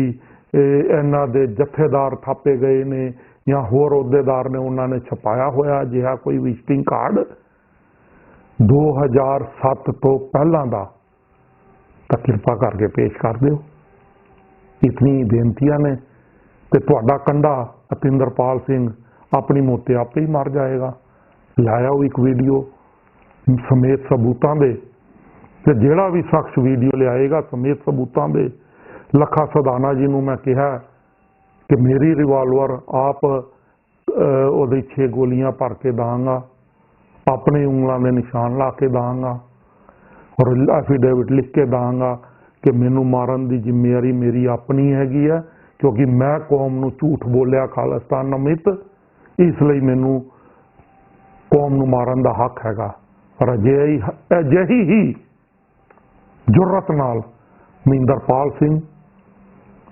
ਇਹਨਾਂ ਦੇ ਜਥੇਦਾਰ ਥਾਪੇ ਗਏ ਨੇ ਜਾਂ ਹੋਰ ਅਹੁਦੇਦਾਰ ਨੇ, ਉਹਨਾਂ ਨੇ ਛਪਾਇਆ ਹੋਇਆ ਅਜਿਹਾ ਕੋਈ ਵਿਜ਼ਿਟਿੰਗ ਕਾਰਡ 2007 ਤੋਂ ਪਹਿਲਾਂ ਦਾ, ਤਾਂ ਕਿਰਪਾ ਕਰਕੇ ਪੇਸ਼ ਕਰ ਦਿਓ। ਇਤਨੀ ਬੇਨਤੀਆਂ ਨੇ ਤੇ ਤੁਹਾਡਾ ਕੰਡਾ ਅਤਿੰਦਰਪਾਲ ਸਿੰਘ ਆਪਣੀ ਮੌਤੇ ਆਪੇ ਹੀ ਮਰ ਜਾਏਗਾ। ਲਾਇਆ ਉਹ ਇੱਕ ਵੀਡੀਓ ਸਮੇਤ ਸਬੂਤਾਂ ਦੇ, ਤੇ ਜਿਹੜਾ ਵੀ ਸ਼ਖਸ ਵੀਡੀਓ ਲਿਆਏਗਾ ਸਮੇਤ ਸਬੂਤਾਂ ਦੇ, ਲੱਖਾ ਸਦਾਨਾ ਜੀ ਨੂੰ ਮੈਂ ਕਿਹਾ ਕਿ ਮੇਰੀ ਰਿਵਾਲਵਰ ਆਪ ਉਹਦੇ 6 ਗੋਲੀਆਂ ਭਰ ਕੇ ਦਾਂਗਾ, ਆਪਣੇ ਉਂਗਲਾਂ ਦੇ ਨਿਸ਼ਾਨ ਲਾ ਕੇ ਦਾਂਗਾ ਔਰ ਐਫੀਡੇਵਿਟ ਲਿਖ ਕੇ ਦਾਂਗਾ ਕਿ ਮੈਨੂੰ ਮਾਰਨ ਦੀ ਜ਼ਿੰਮੇਵਾਰੀ ਮੇਰੀ ਆਪਣੀ ਹੈਗੀ ਹੈ, ਕਿਉਂਕਿ ਮੈਂ ਕੌਮ ਨੂੰ ਝੂਠ ਬੋਲਿਆ ਖਾਲਿਸਤਾਨ ਨਮਿਤ, ਇਸ ਲਈ ਮੈਨੂੰ ਕੌਮ ਨੂੰ ਮਾਰਨ ਦਾ ਹੱਕ ਹੈਗਾ। ਪਰ ਅਜਿਹੀ ਹੀ ਜੁਰਤ ਨਾਲ ਮਹਿੰਦਰਪਾਲ ਸਿੰਘ,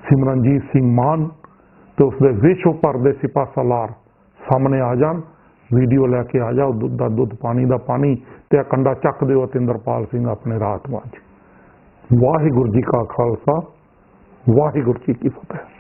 ਸਿਮਰਨਜੀਤ ਸਿੰਘ ਮਾਨ ਤੇ ਉਸਦੇ ਵਿਸ਼ਵ ਭਰ ਦੇ ਸਿਪਾ ਸਲਾਰ ਸਾਹਮਣੇ ਆ ਜਾਣ, ਵੀਡੀਓ ਲੈ ਕੇ ਆ ਜਾਓ, ਦੁੱਧ ਦਾ ਦੁੱਧ, ਪਾਣੀ ਦਾ ਪਾਣੀ, ਤੇ ਕੰਡਾ ਚੱਕ ਦਿਓ ਅਤਿੰਦਰਪਾਲ ਸਿੰਘ ਆਪਣੇ ਰਾਤ ਵਾਂਝ। ਵਾਹਿਗੁਰੂ ਜੀ ਕਾ ਖਾਲਸਾ, ਵਾਹਿਗੁਰੂ ਜੀ ਕੀ ਫਤਿਹ।